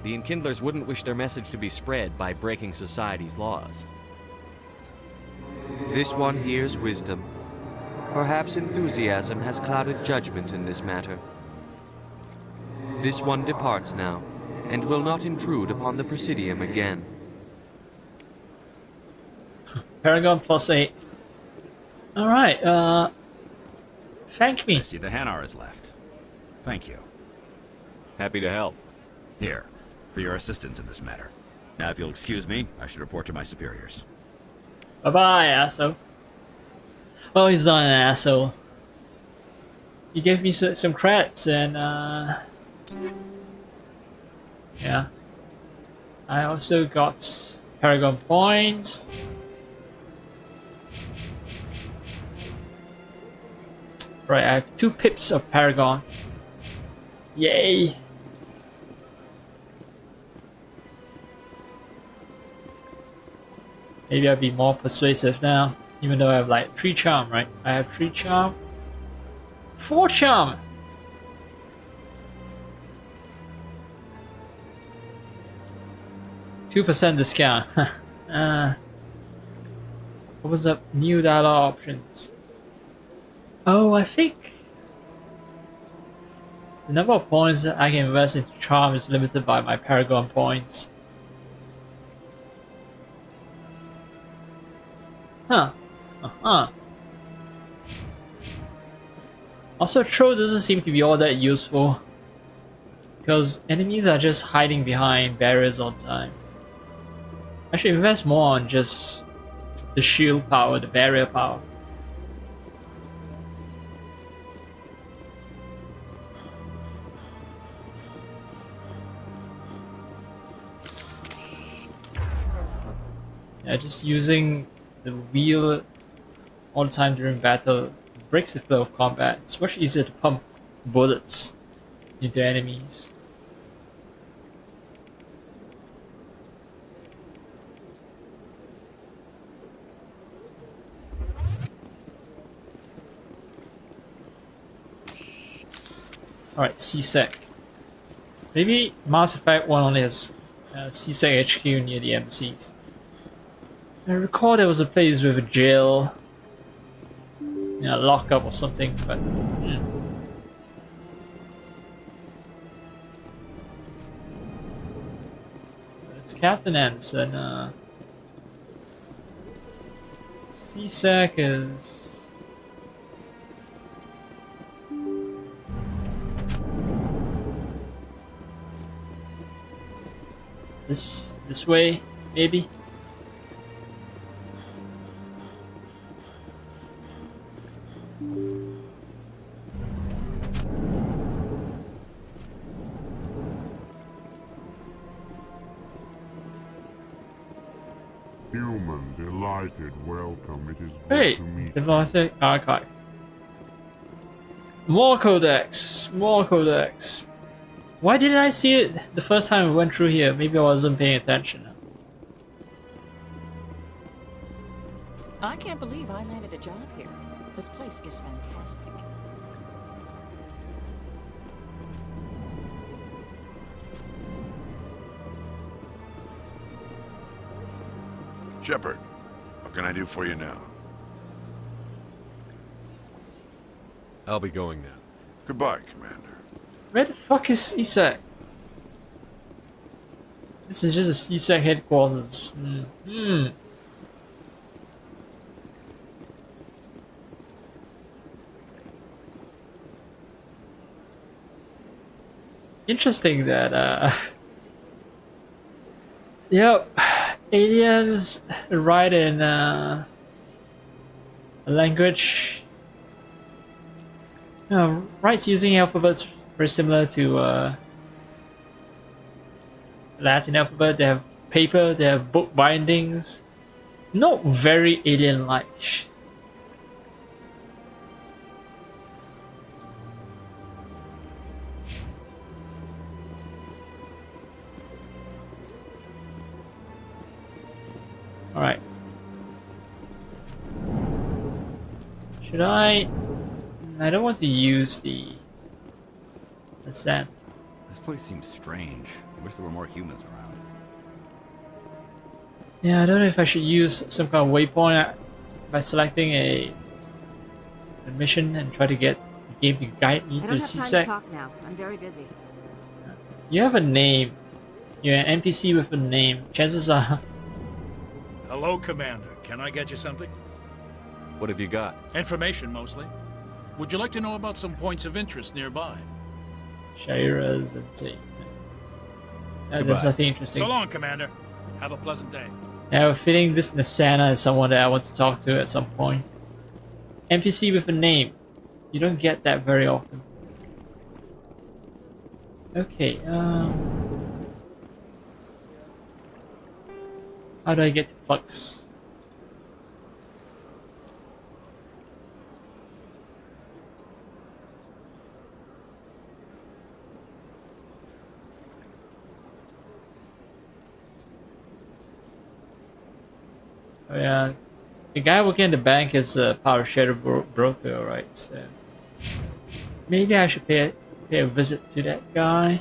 The Enkindlers wouldn't wish their message to be spread by breaking society's laws. This one hears wisdom. Perhaps enthusiasm has clouded judgment in this matter. This one departs now, and will not intrude upon the Presidium again. Paragon +8. Alright, thank me. I see the Hanar is left. Thank you. Happy to help. Here, for your assistance in this matter. Now, if you'll excuse me, I should report to my superiors. Bye-bye, asshole. Well, he's not an asshole. He gave me some credits and, yeah. I also got Paragon points. Right, I have 2 pips of Paragon. Yay! Maybe I'll be more persuasive now, even though I have like 3 charm, right? I have 3 charm. 4 charm! %2 discount. Opens up new data options. Oh, I think the number of points that I can invest into charm is limited by my Paragon points. Huh. Also, throw doesn't seem to be all that useful, because enemies are just hiding behind barriers all the time. I should invest more on just the shield power, the barrier power. Yeah, just using the wheel all the time during battle breaks the flow of combat. It's much easier to pump bullets into enemies. Alright, CSEC. Maybe Mass Effect 1 only has CSEC HQ near the embassies. I recall there was a place with a jail, you know, lockup or something, but it's Captain Anson. CSEC is this way, maybe. Human, delighted, welcome. It is Hey, good to meet you. Diplomatic Archive. More Codex, more Codex. Why didn't I see it the first time we went through here? Maybe I wasn't paying attention. I can't believe I landed a job here. This place is fantastic. Shepard, what can I do for you now? I'll be going now. Goodbye, Commander. Where the fuck is CSEC? This is just a CSEC headquarters. Interesting that yep, aliens write in a language writes using alphabets very similar to Latin alphabet. They have paper, they have book bindings. Not very alien-like. Alright. Should I don't want to use the sand. This place seems strange. I wish there were more humans around. Yeah, I don't know if I should use some kind of waypoint by selecting a mission and try to get the game to guide me I to don't the have time to CSEC. talk now. I'm very busy. You have a name. You're an NPC with a name. Chances are. Hello, Commander. Can I get you something? What have you got? Information, mostly. Would you like to know about some points of interest nearby? Shira's and say. There's Goodbye. nothing interesting. So long, Commander. Have a pleasant day. I have a feeling this Nasana is someone that I want to talk to at some point. NPC with a name. You don't get that very often. Okay, how do I get to Flux? Oh yeah, the guy working in the bank is a power shadow broker, right? So maybe I should pay a visit to that guy.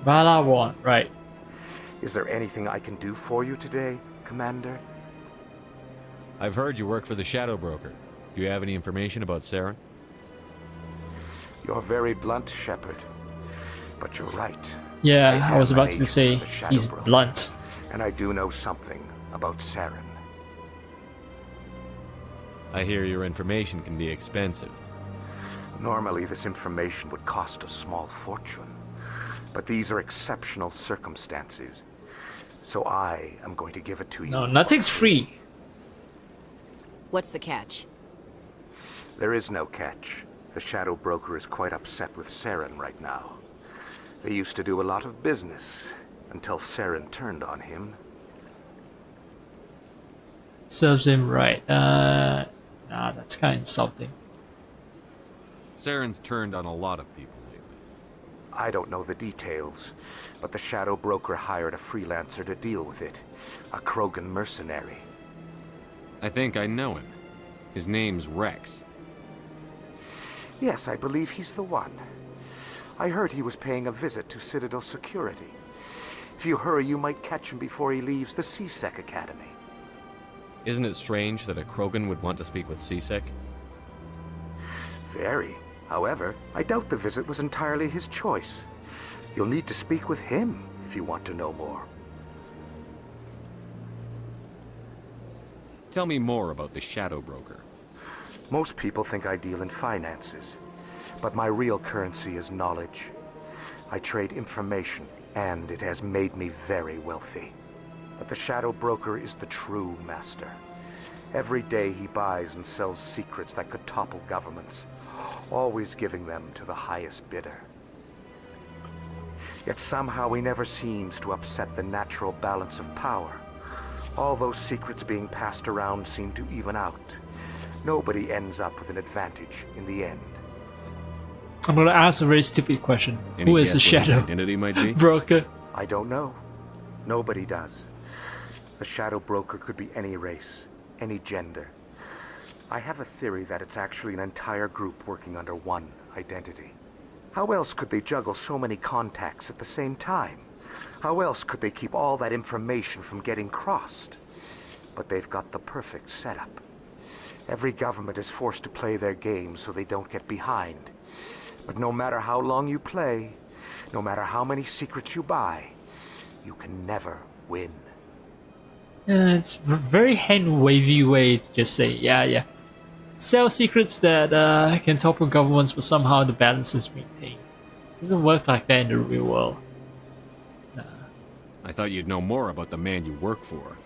Balawan, right. Is there anything I can do for you today, Commander? I've heard you work for the Shadow Broker. Do you have any information about Saren? You're very blunt, Shepard. But you're right. Yeah, I was am an about to agent say for the Shadow he's Broker, blunt. And I do know something about Saren. I hear your information can be expensive. Normally, this information would cost a small fortune. But these are exceptional circumstances. So I am going to give it to you. No, nothing's free. What's the catch? There is no catch. The Shadow Broker is quite upset with Saren right now. They used to do a lot of business until Saren turned on him. Serves him right. Nah, that's kind of insulting. Saren's turned on a lot of people lately. I don't know the details, but the Shadow Broker hired a freelancer to deal with it. A Krogan mercenary. I think I know him. His name's Rex. Yes, I believe he's the one. I heard he was paying a visit to Citadel Security. If you hurry, you might catch him before he leaves the C-Sec Academy. Isn't it strange that a Krogan would want to speak with C-Sec? Very. However, I doubt the visit was entirely his choice. You'll need to speak with him if you want to know more. Tell me more about the Shadow Broker. Most people think I deal in finances, but my real currency is knowledge. I trade information, and it has made me very wealthy. But the Shadow Broker is the true master. Every day he buys and sells secrets that could topple governments, always giving them to the highest bidder. Yet somehow he never seems to upset the natural balance of power. All those secrets being passed around seem to even out. Nobody ends up with an advantage in the end. I'm gonna ask a very stupid question. Any Who is the guess what his Shadow identity might be? Broker? I don't know. Nobody does. The Shadow Broker could be any race, any gender. I have a theory that it's actually an entire group working under one identity. How else could they juggle so many contacts at the same time? How else could they keep all that information from getting crossed? But they've got the perfect setup. Every government is forced to play their game so they don't get behind. But no matter how long you play, no matter how many secrets you buy, you can never win. It's a very hand-wavy way to just say, yeah. Sell secrets that can topple governments, but somehow the balance is maintained. It doesn't work like that in the real world. I thought you'd know more about the man you work for.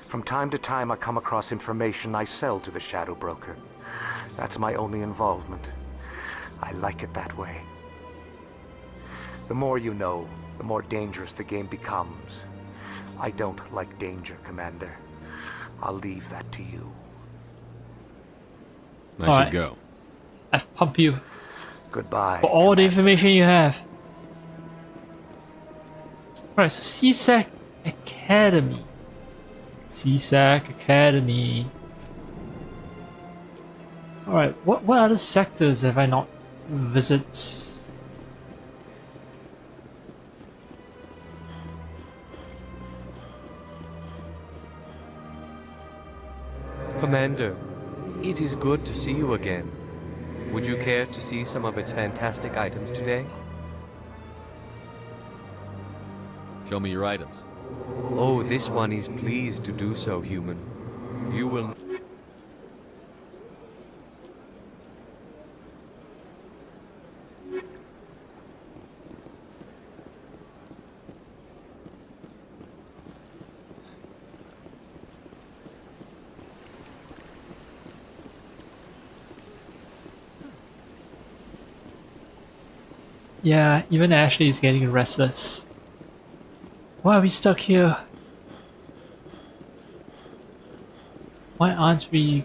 From time to time, I come across information I sell to the Shadow Broker. That's my only involvement. I like it that way. The more you know, the more dangerous the game becomes. I don't like danger, Commander. I'll leave that to you. I should go. I've pumped you Goodbye. for all the information you have. Alright, so CSEC Academy. CSEC Academy. Alright, what other sectors have I not visited? Commander, it is good to see you again. Would you care to see some of its fantastic items today? Show me your items. Oh, this one is pleased to do so, human. You will... Yeah, even Ashley is getting restless. Why are we stuck here? Why aren't we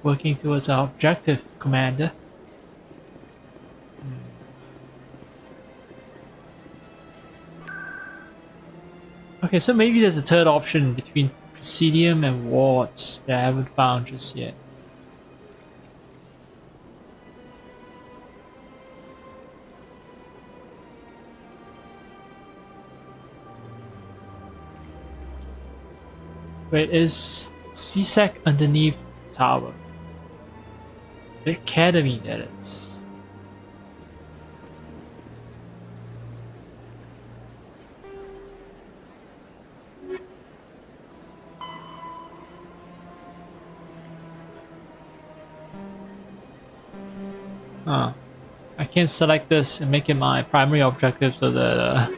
working towards our objective, Commander? Okay, so maybe there's a third option between Presidium and wards that I haven't found just yet. Wait, is CSEC underneath the tower? The academy, that is. Huh. I can select this and make it my primary objective so that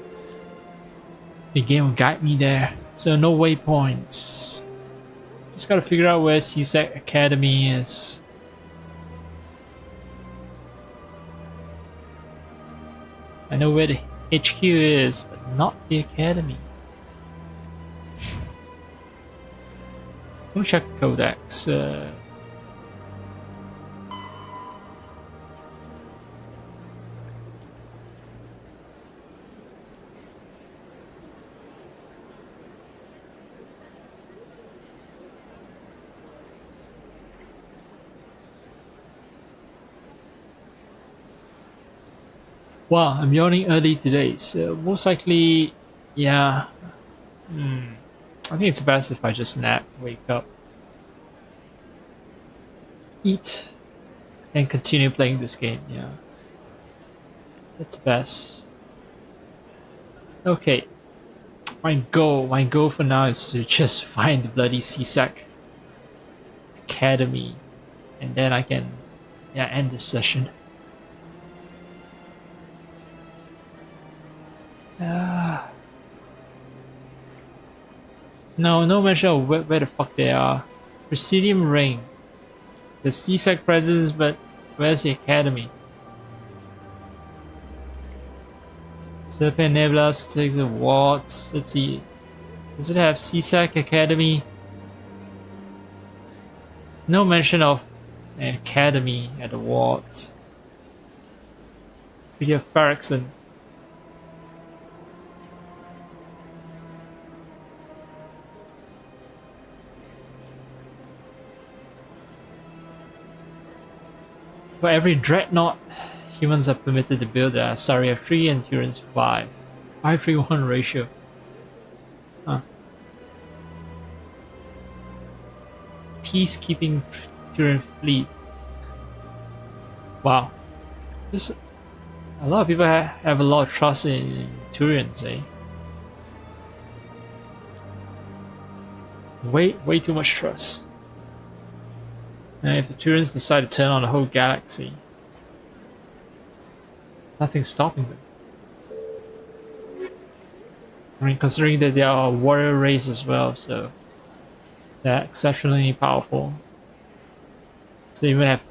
the game will guide me there. So no waypoints. Just gotta figure out where CSEC Academy is. I know where the HQ is, but not the Academy. Let me check the Codex. Wow, I'm yawning early today, so most likely, yeah. I think it's best if I just nap, wake up, eat, and continue playing this game, yeah. That's best. Okay. My goal for now is to just find the bloody CSEC Academy, and then I can, yeah, end this session. No mention of where the fuck they are. Presidium Ring. The CSEC presence, but where's the Academy? Serpent enable us to take the wards. Let's see. Does it have CSEC Academy? No mention of an Academy at the wards. Peter Ferrickson. For every dreadnought, humans are permitted to build a Asari of 3 and Turians 5. 5-3-1 ratio. Huh. Peacekeeping Turian fleet. Wow. This, a lot of people have a lot of trust in Turians, eh? Way too much trust. Now, if the Turians decide to turn on the whole galaxy, nothing's stopping them. I mean, considering that they are a warrior race as well, so they're exceptionally powerful. So you may have,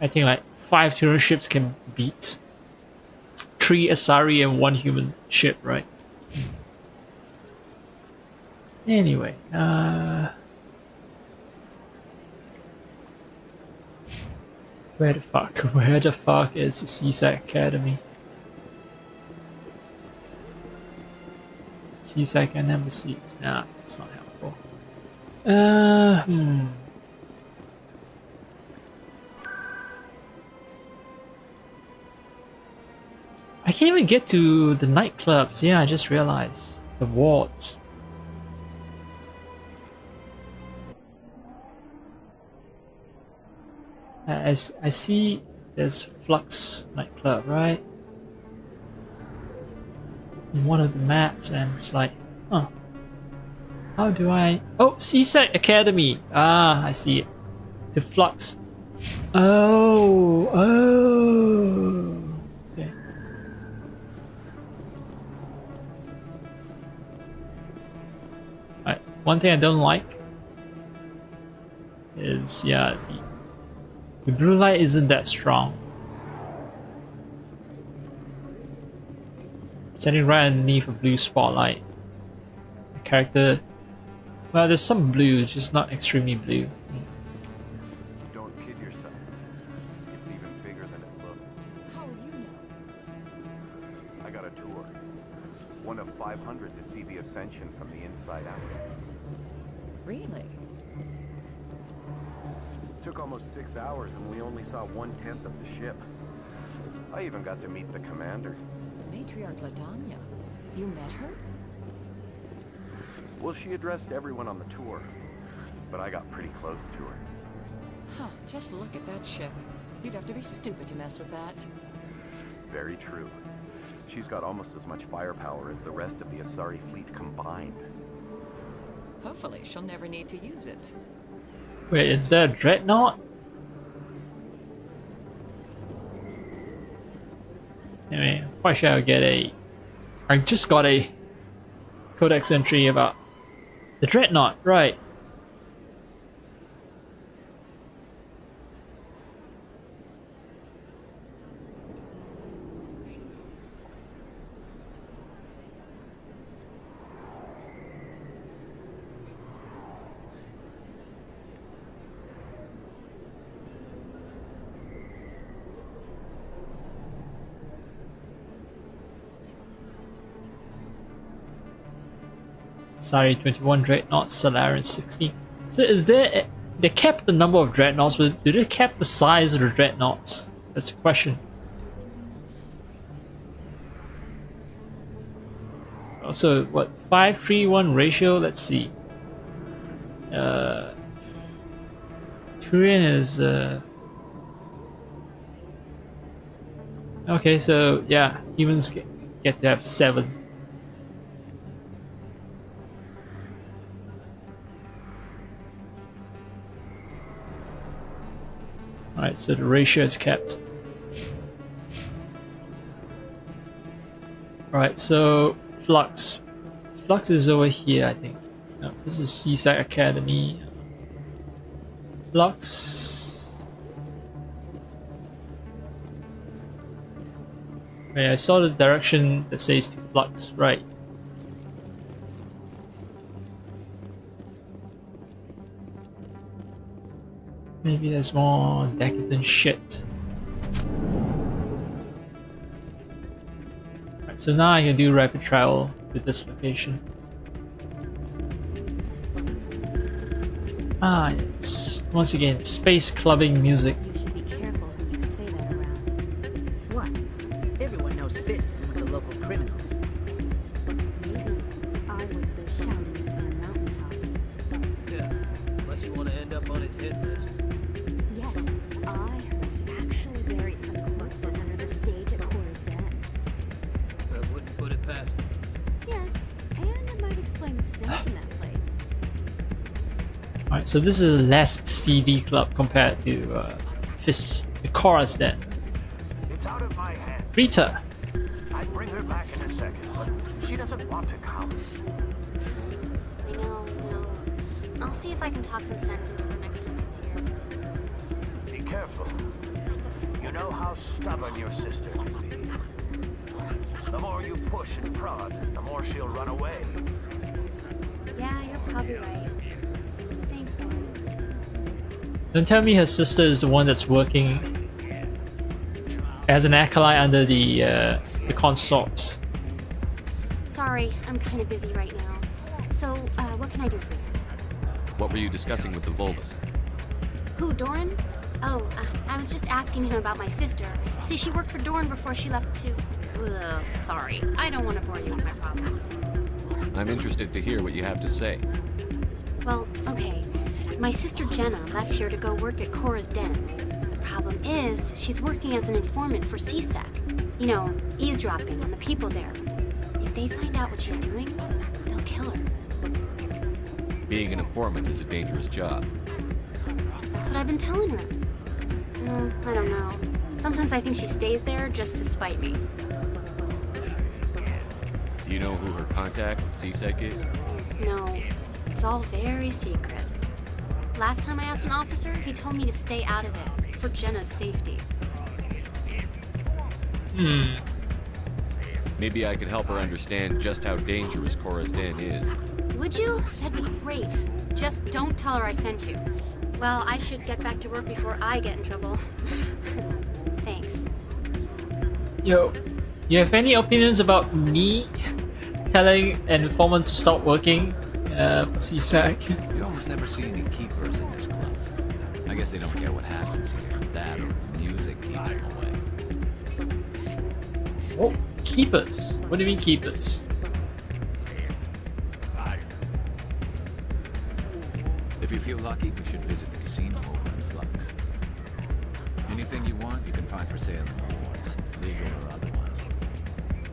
I think, like 5 Turian ships can beat 3 Asari and 1 human ship, right? Anyway, where the fuck is the Seaside Academy? Seaside and embassies. Nah, it's not helpful. I can't even get to the nightclubs. Yeah, I just realized. The wards. As I see there's Flux nightclub, right? In one of the maps, and it's like, huh. How do I... Oh, Seaside Academy! Ah, I see it. The Flux. Oh, okay. Alright, one thing I don't like is, yeah, the blue light isn't that strong. Standing right underneath a blue spotlight. The character... Well, there's some blue, just not extremely blue. Don't kid yourself. It's even bigger than it looks. How would you know? I got a tour. One of 500 to see the Ascension from the inside out. Really? Took almost 6 hours and we only saw 1/10 of the ship. I even got to meet the commander. Matriarch Latanya. You met her? Well, she addressed everyone on the tour, but I got pretty close to her. Huh, just look at that ship. You'd have to be stupid to mess with that. Very true. She's got almost as much firepower as the rest of the Asari fleet combined. Hopefully, she'll never need to use it. Wait, is that a dreadnought? Anyway, why should I get a... I just got a Codex entry about the dreadnought, right? Sorry, 21 dreadnoughts, Solarian 60. So is there... They kept the number of dreadnoughts, but did they cap the size of the dreadnoughts? That's the question. Also, what, 5:3:1 ratio? Let's see. Turian is... Okay, so yeah, humans get to have 7. Alright, so the ratio is kept. Alright, so Flux. Flux is over here, I think. No, this is Seaside Academy. Flux. Wait, I saw the direction that says to Flux, right. Maybe there's more decadent shit. Right, so now I can do rapid travel to this location. Ah, yes. Once again, space clubbing music. You should be careful who you say that around. What? Everyone knows Fist isn't with the local criminals. Maybe I would be shouting it from the mountaintops. Yeah, unless you want to end up on his hit list. Yes, I heard he actually buried some corpses under the stage at Cora's Den. I wouldn't put it past him. Yes, and it might explain the stench in that place. Alright, so this is a less CD club compared to Fist's, the Cora's Den. It's out of my hands. Rita! I'd bring her back in a second, but she doesn't want to come. I know. I'll see if I can talk some sense into her next time I see her. Be careful. You know how stubborn your sister can be. The more you push and prod, the more she'll run away. Yeah, you're probably right. Thanks, Doran. Don't tell me her sister is the one that's working as an acolyte under the consorts. Sorry, I'm kind of busy right now. So, what can I do for you? What were you discussing with the Volvus? Who, Doran? Oh, I was just asking him about my sister. See, she worked for Doran before she left to... Ugh, sorry. I don't want to bore you with my problems. I'm interested to hear what you have to say. Well, okay. My sister Jenna left here to go work at Cora's Den. The problem is, she's working as an informant for CSEC. You know, eavesdropping on the people there. If they find out what she's doing, they'll kill her. Being an informant is a dangerous job. That's what I've been telling her. I don't know. Sometimes I think she stays there just to spite me. Do you know who her contact with CSEC is? No, it's all very secret. Last time I asked an officer, he told me to stay out of it, for Jenna's safety. Maybe I could help her understand just how dangerous Cora's Den is. Would you? That'd be great. Just don't tell her I sent you. Well, I should get back to work before I get in trouble. Thanks. Yo, you have any opinions about me telling an informant to stop working for CSEC? You almost never see any keepers in this club. I guess they don't care what happens here. That or music keeps them away. Oh, keepers? What do you mean keepers? If you feel lucky, we should visit the casino over in Flux. Anything you want, you can find for sale in the wards, legal or otherwise.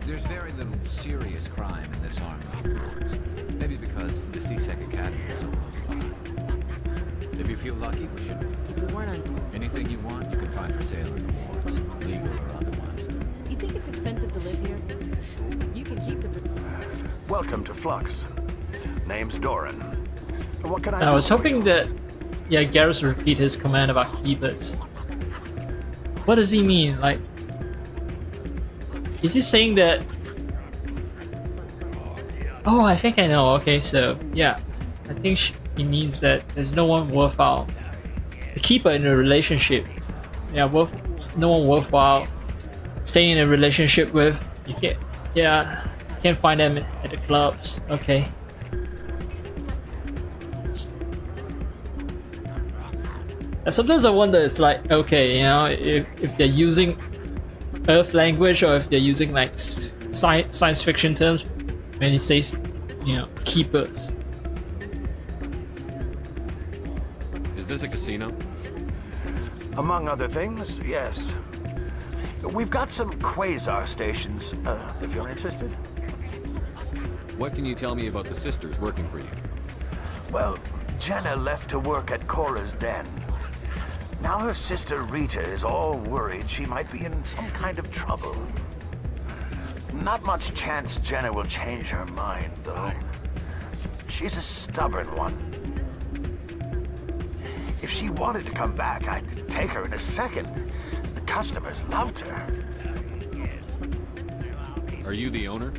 There's very little serious crime in this arm of the wards. Maybe because the CSEC Academy is so close by. If you feel lucky, we should... If we weren't on... Anything you want, you can find for sale in the wards, legal or otherwise. You think it's expensive to live here? You can keep the... Welcome to Flux. Name's Doran. What can I was hoping that, yeah, Garrus would repeat his command about keepers. What does he mean? Like, is he saying that? Oh, I think I know. Okay, so yeah, I think he means that there's no one worthwhile. A keeper in a relationship, yeah, no one worthwhile staying in a relationship with. You can't, yeah, you can't find them at the clubs. Okay. And sometimes I wonder, it's like, okay, you know, if they're using Earth language or if they're using like science fiction terms when he says, you know, keepers. Is this a casino? Among other things, yes. We've got some quasar stations, if you're interested. What can you tell me about the sisters working for you? Well, Jenna left to work at Cora's Den. Now her sister Rita is all worried she might be in some kind of trouble. Not much chance Jenna will change her mind, though. She's a stubborn one. If she wanted to come back, I'd take her in a second. The customers loved her. Are you the owner?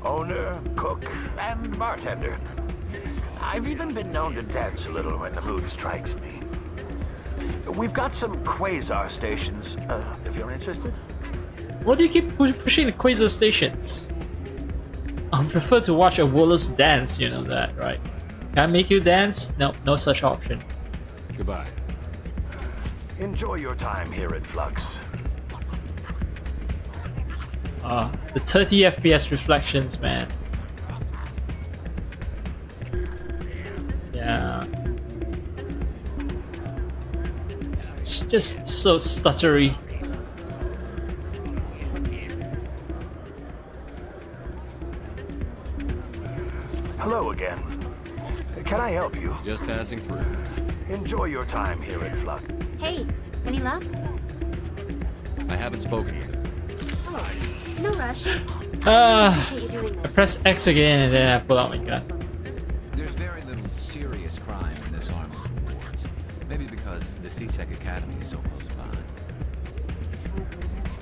Owner, cook, and bartender. I've even been known to dance a little when the mood strikes me. We've got some quasar stations, if you're interested. What do you keep pushing the quasar stations? I prefer to watch a Wallace dance, you know that, right? Can I make you dance? No, no such option. Goodbye. Enjoy your time here at Flux. The 30 FPS reflections, man. Yeah. It's just so stuttery. Hello again. Can I help you? Just passing through. Enjoy your time here at Flux. Hey, any luck? I haven't spoken with her. Oh, no rush. I press X again and then I pull out my gun. There's very little serious crime in this arm of the wards. Maybe because the CSEC Academy is so close by.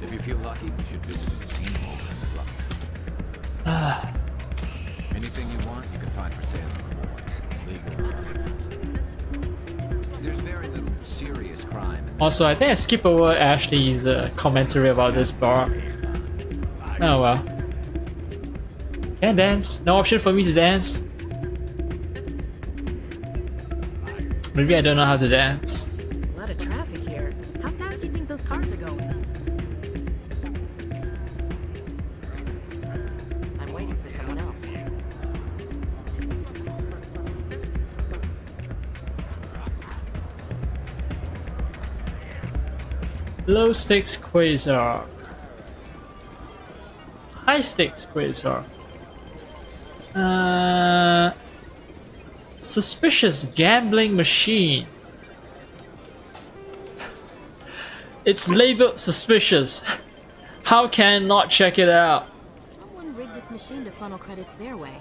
If you feel lucky, we should visit the casino over in Flux. Anything you want, you can find for sale in the wards, legal or otherwise. There's very little serious crime. Also, I think I skip over Ashley's commentary about this bar. Oh well. Can't dance. No option for me to dance. Maybe I don't know how to dance. A lot of traffic here. How fast do you think those cars are going? I'm waiting for someone else. Low stakes quasar. High stakes quasar. Suspicious gambling machine. It's labeled suspicious. How can I not check it out? Someone rigged this machine to funnel credits their way.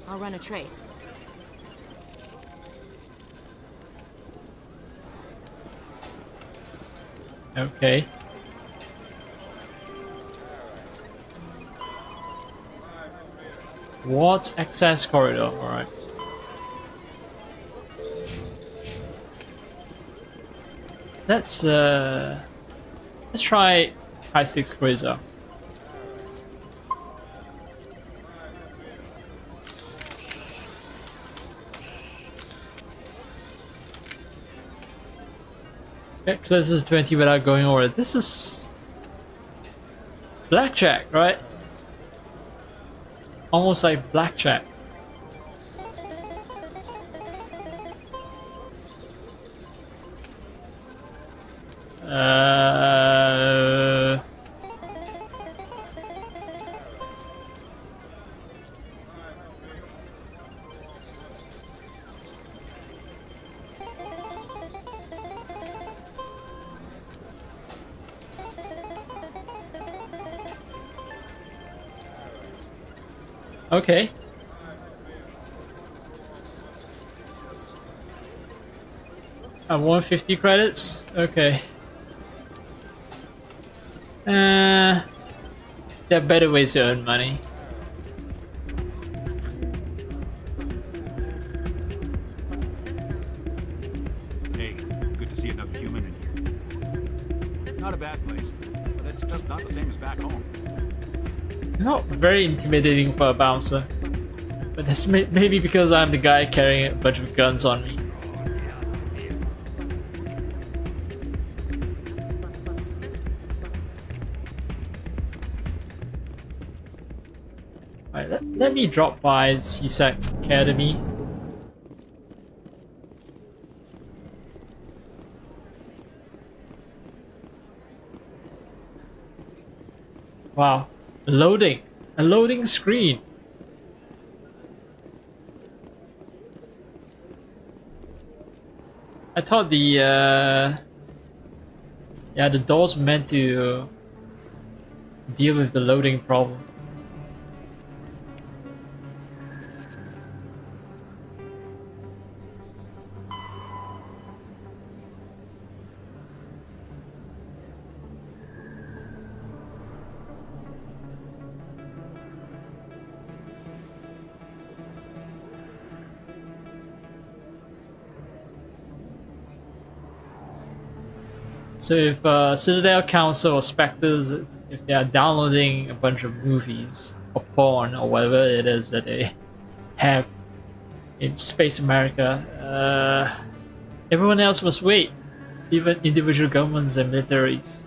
I'll run a trace. Okay. What's access corridor? Alright. Let's try high stakes quasar. Get closest 20 without going over it. This is blackjack, right? Almost like blackjack. Okay. I won 50 credits? Okay. There are better ways to earn money. Hey, good to see another human in here. Not a bad place, but it's just not the same as back home. Not very intimidating for a bouncer. But that's maybe because I'm the guy carrying a bunch of guns on me. Alright, let me drop by CSEC Academy. Wow. Loading. A loading screen. I thought the door's meant to deal with the loading problem. So if Citadel Council or Spectres, if they are downloading a bunch of movies or porn or whatever it is that they have in Space America, everyone else must wait, even individual governments and militaries.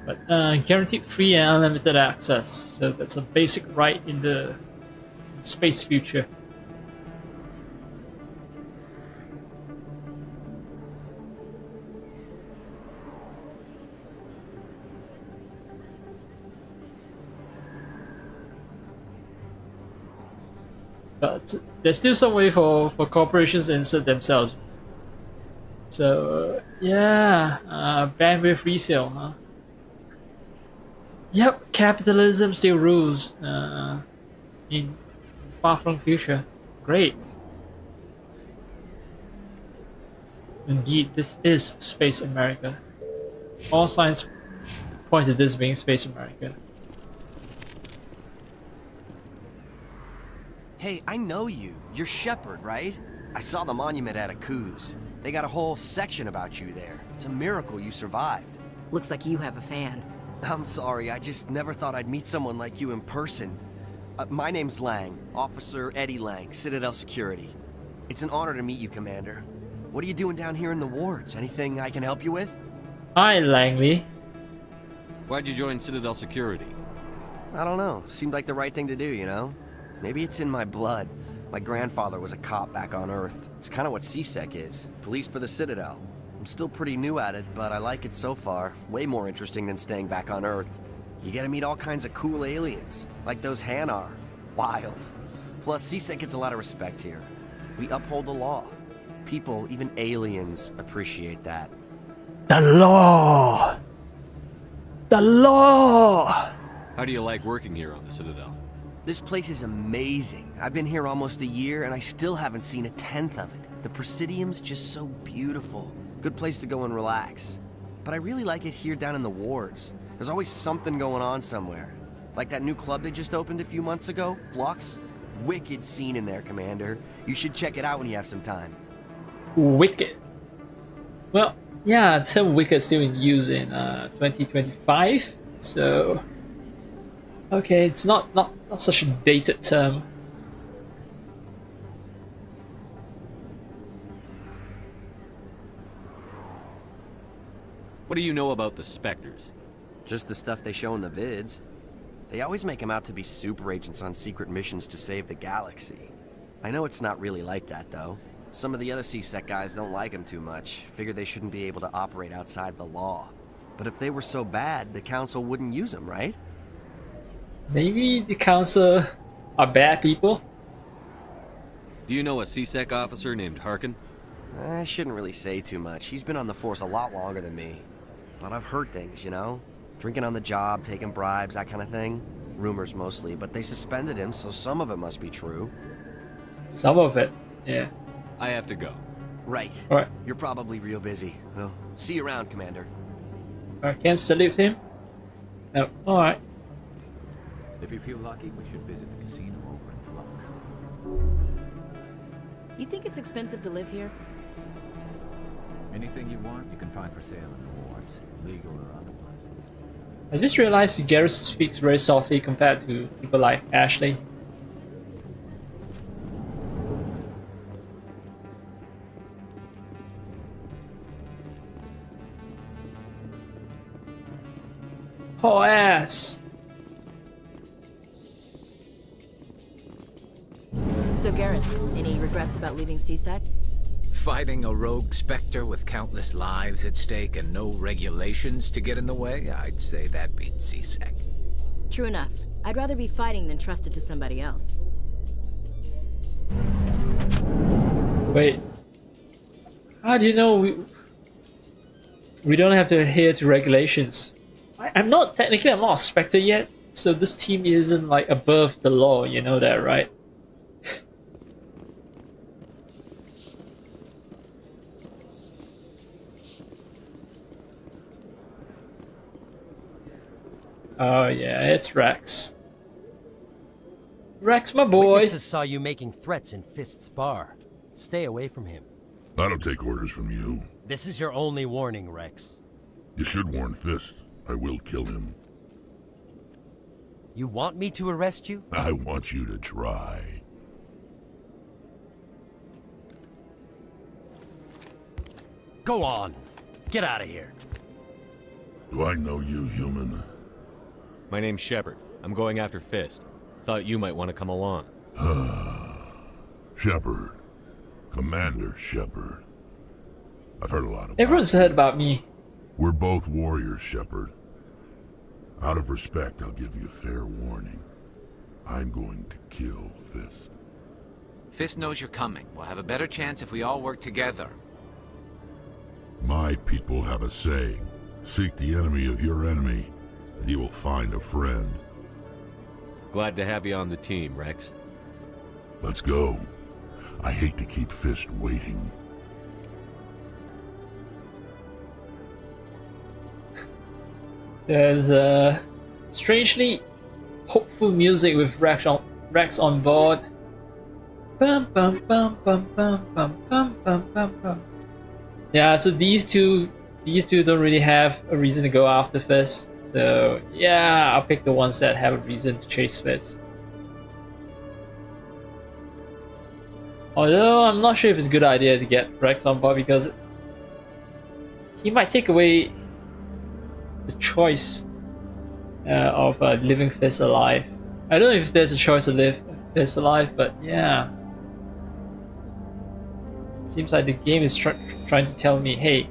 But guaranteed free and unlimited access, so that's a basic right in the space future. But there's still some way for corporations to insert themselves. So yeah, bandwidth resale, huh? Yep, capitalism still rules in far-flung future. Great. Indeed, this is Space America. All signs point to this being Space America. Hey, I know you. You're Shepard, right? I saw the monument at Akuz. They got a whole section about you there. It's a miracle you survived. Looks like you have a fan. I'm sorry, I just never thought I'd meet someone like you in person. My name's Lang, Officer Eddie Lang, Citadel Security. It's an honor to meet you, Commander. What are you doing down here in the wards? Anything I can help you with? Hi, Langley. Why'd you join Citadel Security? I don't know. Seemed like the right thing to do, you know? Maybe it's in my blood. My grandfather was a cop back on Earth. It's kind of what CSEC is. Police for the Citadel. I'm still pretty new at it, but I like it so far. Way more interesting than staying back on Earth. You get to meet all kinds of cool aliens, like those Hanar. Wild. Plus, CSEC gets a lot of respect here. We uphold the law. People, even aliens, appreciate that. The law! The law! How do you like working here on the Citadel? This place is amazing. I've been here almost a year, and I still haven't seen a tenth of it. The Presidium's just so beautiful. Good place to go and relax. But I really like it here down in the wards. There's always something going on somewhere. Like that new club they just opened a few months ago, Flux. Wicked scene in there, Commander. You should check it out when you have some time. Wicked. Well, yeah, the term wicked is still in use in 2025, so okay, it's not such a dated term. What do you know about the Spectres? Just the stuff they show in the vids. They always make them out to be super agents on secret missions to save the galaxy. I know it's not really like that, though. Some of the other CSEC guys don't like them too much, figure they shouldn't be able to operate outside the law. But if they were so bad, the Council wouldn't use them, right? Maybe the Council are bad people? Do you know a CSEC officer named Harkin? I shouldn't really say too much. He's been on the force a lot longer than me. But I've heard things, you know? Drinking on the job, taking bribes, that kind of thing. Rumors mostly, but they suspended him, so some of it must be true. Some of it, yeah. I have to go. Right. Alright. You're probably real busy. Well, see you around, Commander. I can't salute him? No, alright. If you feel lucky, we should visit the casino over in Flux. You think it's expensive to live here? Anything you want, you can find for sale in the wards, legal or otherwise. I just realized Garrus speaks very softly compared to people like Ashley. Oh ass! So Garrus, any regrets about leaving CSEC? Fighting a rogue Spectre with countless lives at stake and no regulations to get in the way? I'd say that beats CSEC. True enough. I'd rather be fighting than trusted to somebody else. Wait. How do you know we don't have to adhere to regulations? I'm not a Spectre yet, so this team isn't like above the law, you know that, right? Oh yeah, it's Rex. Rex, my boy. Witnesses saw you making threats in Fist's bar. Stay away from him. I don't take orders from you. This is your only warning, Rex. You should warn Fist. I will kill him. You want me to arrest you? I want you to try. Go on. Get out of here. Do I know you, human? My name's Shepard. I'm going after Fist. Thought you might want to come along. Shepard. Commander Shepard. I've heard a lot about Everyone's heard about me. We're both warriors, Shepard. Out of respect, I'll give you a fair warning. I'm going to kill Fist. Fist knows you're coming. We'll have a better chance if we all work together. My people have a saying. Seek the enemy of your enemy, and you will find a friend. Glad to have you on the team, Rex. Let's go. I hate to keep Fist waiting. There's strangely hopeful music with Rex on board. Bum, bum, bum, bum, bum, bum, bum, bum, bum, bum. Yeah, so these two don't really have a reason to go after Fist. So yeah, I'll pick the ones that have a reason to chase Fist. Although I'm not sure if it's a good idea to get Rex on board because he might take away the choice of living Fist alive. I don't know if there's a choice to live Fist alive, but yeah. Seems like the game is trying to tell me, hey,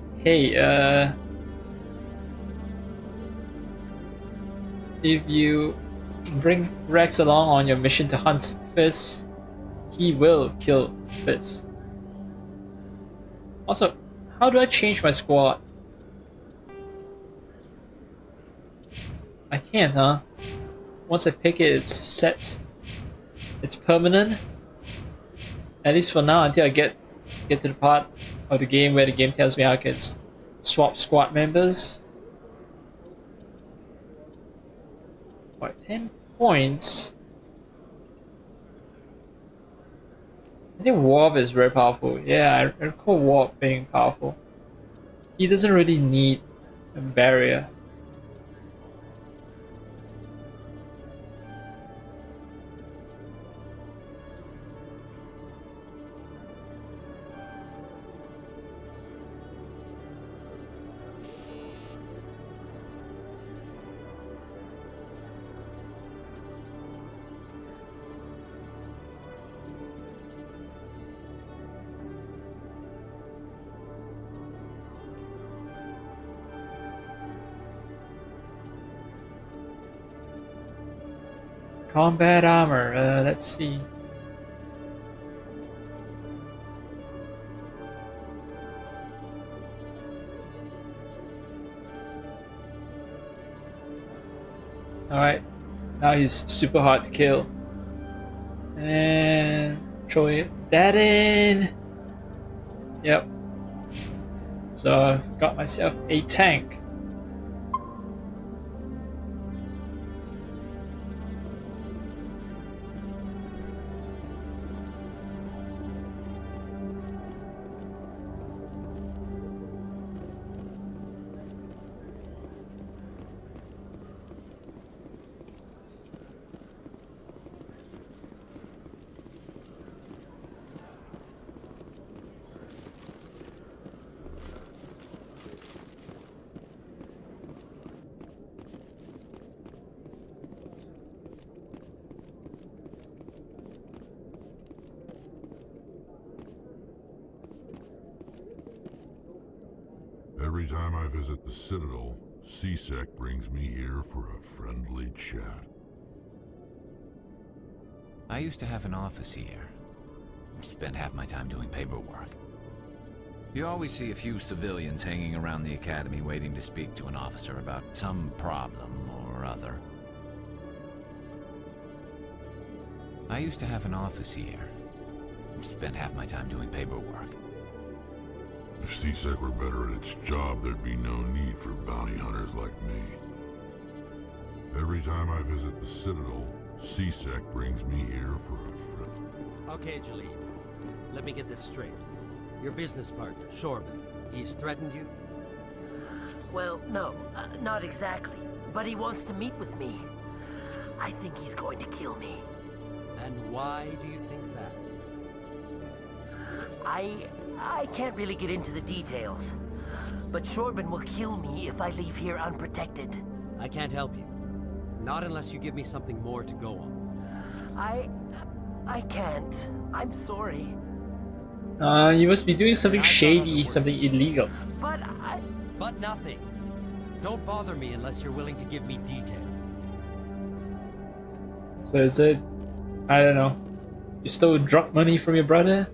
if you bring Rex along on your mission to hunt Fist, he will kill Fist. Also, how do I change my squad? I can't, huh? Once I pick it, it's set. It's permanent. At least for now, until I get to the part of the game where the game tells me I can swap squad members. What, 10 points? I think Warp is very powerful. Yeah, I recall Warp being powerful. He doesn't really need a barrier. Combat armor, let's see. Alright, now he's super hard to kill. And throw that in. Yep. So I've got myself a tank. Every time I visit the Citadel, C-Sec brings me here for a friendly chat. I used to have an office here. Spent half my time doing paperwork. You always see a few civilians hanging around the academy waiting to speak to an officer about some problem or other. I used to have an office here. Spent half my time doing paperwork. If C-Sec were better at its job, there'd be no need for bounty hunters like me. Every time I visit the Citadel, C-Sec brings me here for a friend. Okay, Jalil. Let me get this straight. Your business partner, Shorban, he's threatened you? Well, no, not exactly. But he wants to meet with me. I think he's going to kill me. And why do you think that? I can't really get into the details. But Shorban will kill me if I leave here unprotected. I can't help you. Not unless you give me something more to go on. I can't. I'm sorry. You must be doing something shady, something illegal. But nothing. Don't bother me unless you're willing to give me details. So is it, I don't know, you stole drug money from your brother?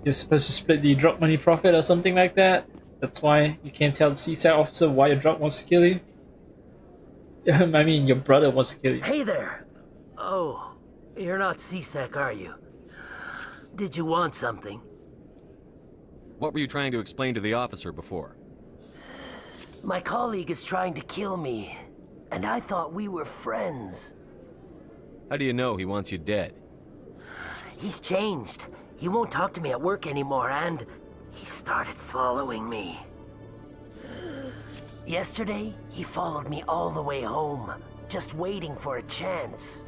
You're supposed to split the drug money profit or something like that? That's why you can't tell the CSAC officer why your drug wants to kill you. I mean, your brother wants to kill you. Hey there! Oh, you're not CSEC, are you? Did you want something? What were you trying to explain to the officer before? My colleague is trying to kill me, and I thought we were friends. How do you know he wants you dead? He's changed. He won't talk to me at work anymore, and he started following me. Yesterday, he followed me all the way home, just waiting for a chance.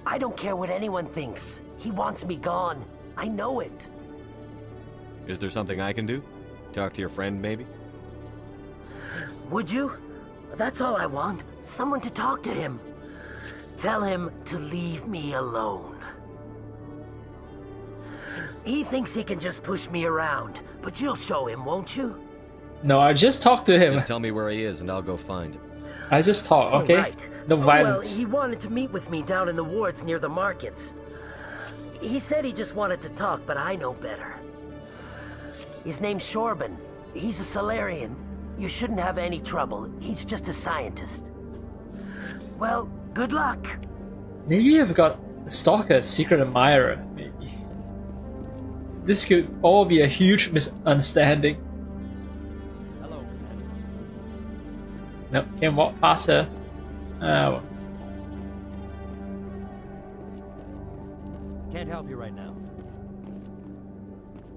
I don't care what anyone thinks. He wants me gone. I know it. Is there something I can do? Talk to your friend, maybe? Would you? That's all I want. Someone to talk to him. Tell him to leave me alone. He thinks he can just push me around, but you'll show him, won't you? No, I just talked to him. Just tell me where he is and I'll go find him. I just talked, okay? Right. No violence. Well, he wanted to meet with me down in the wards near the markets. He said he just wanted to talk, but I know better. His name's Shorban. He's a Solarian. You shouldn't have any trouble. He's just a scientist. Well, good luck. Maybe you've got a stalker, a secret admirer, maybe. This could all be a huge misunderstanding. Hello. Nope, can't walk past her. Well. Can't help you right now.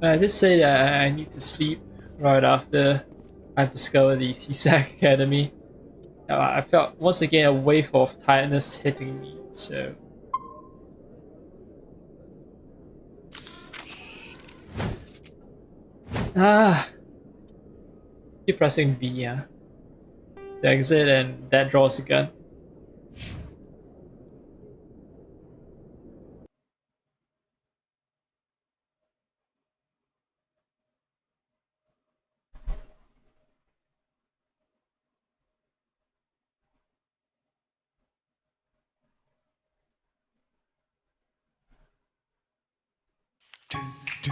I did say that I need to sleep right after I've discovered the CSAC Academy. I felt once again a wave of tiredness hitting me, so... Keep pressing B, yeah. To exit, and that draws a gun.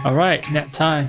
Alright, nap time.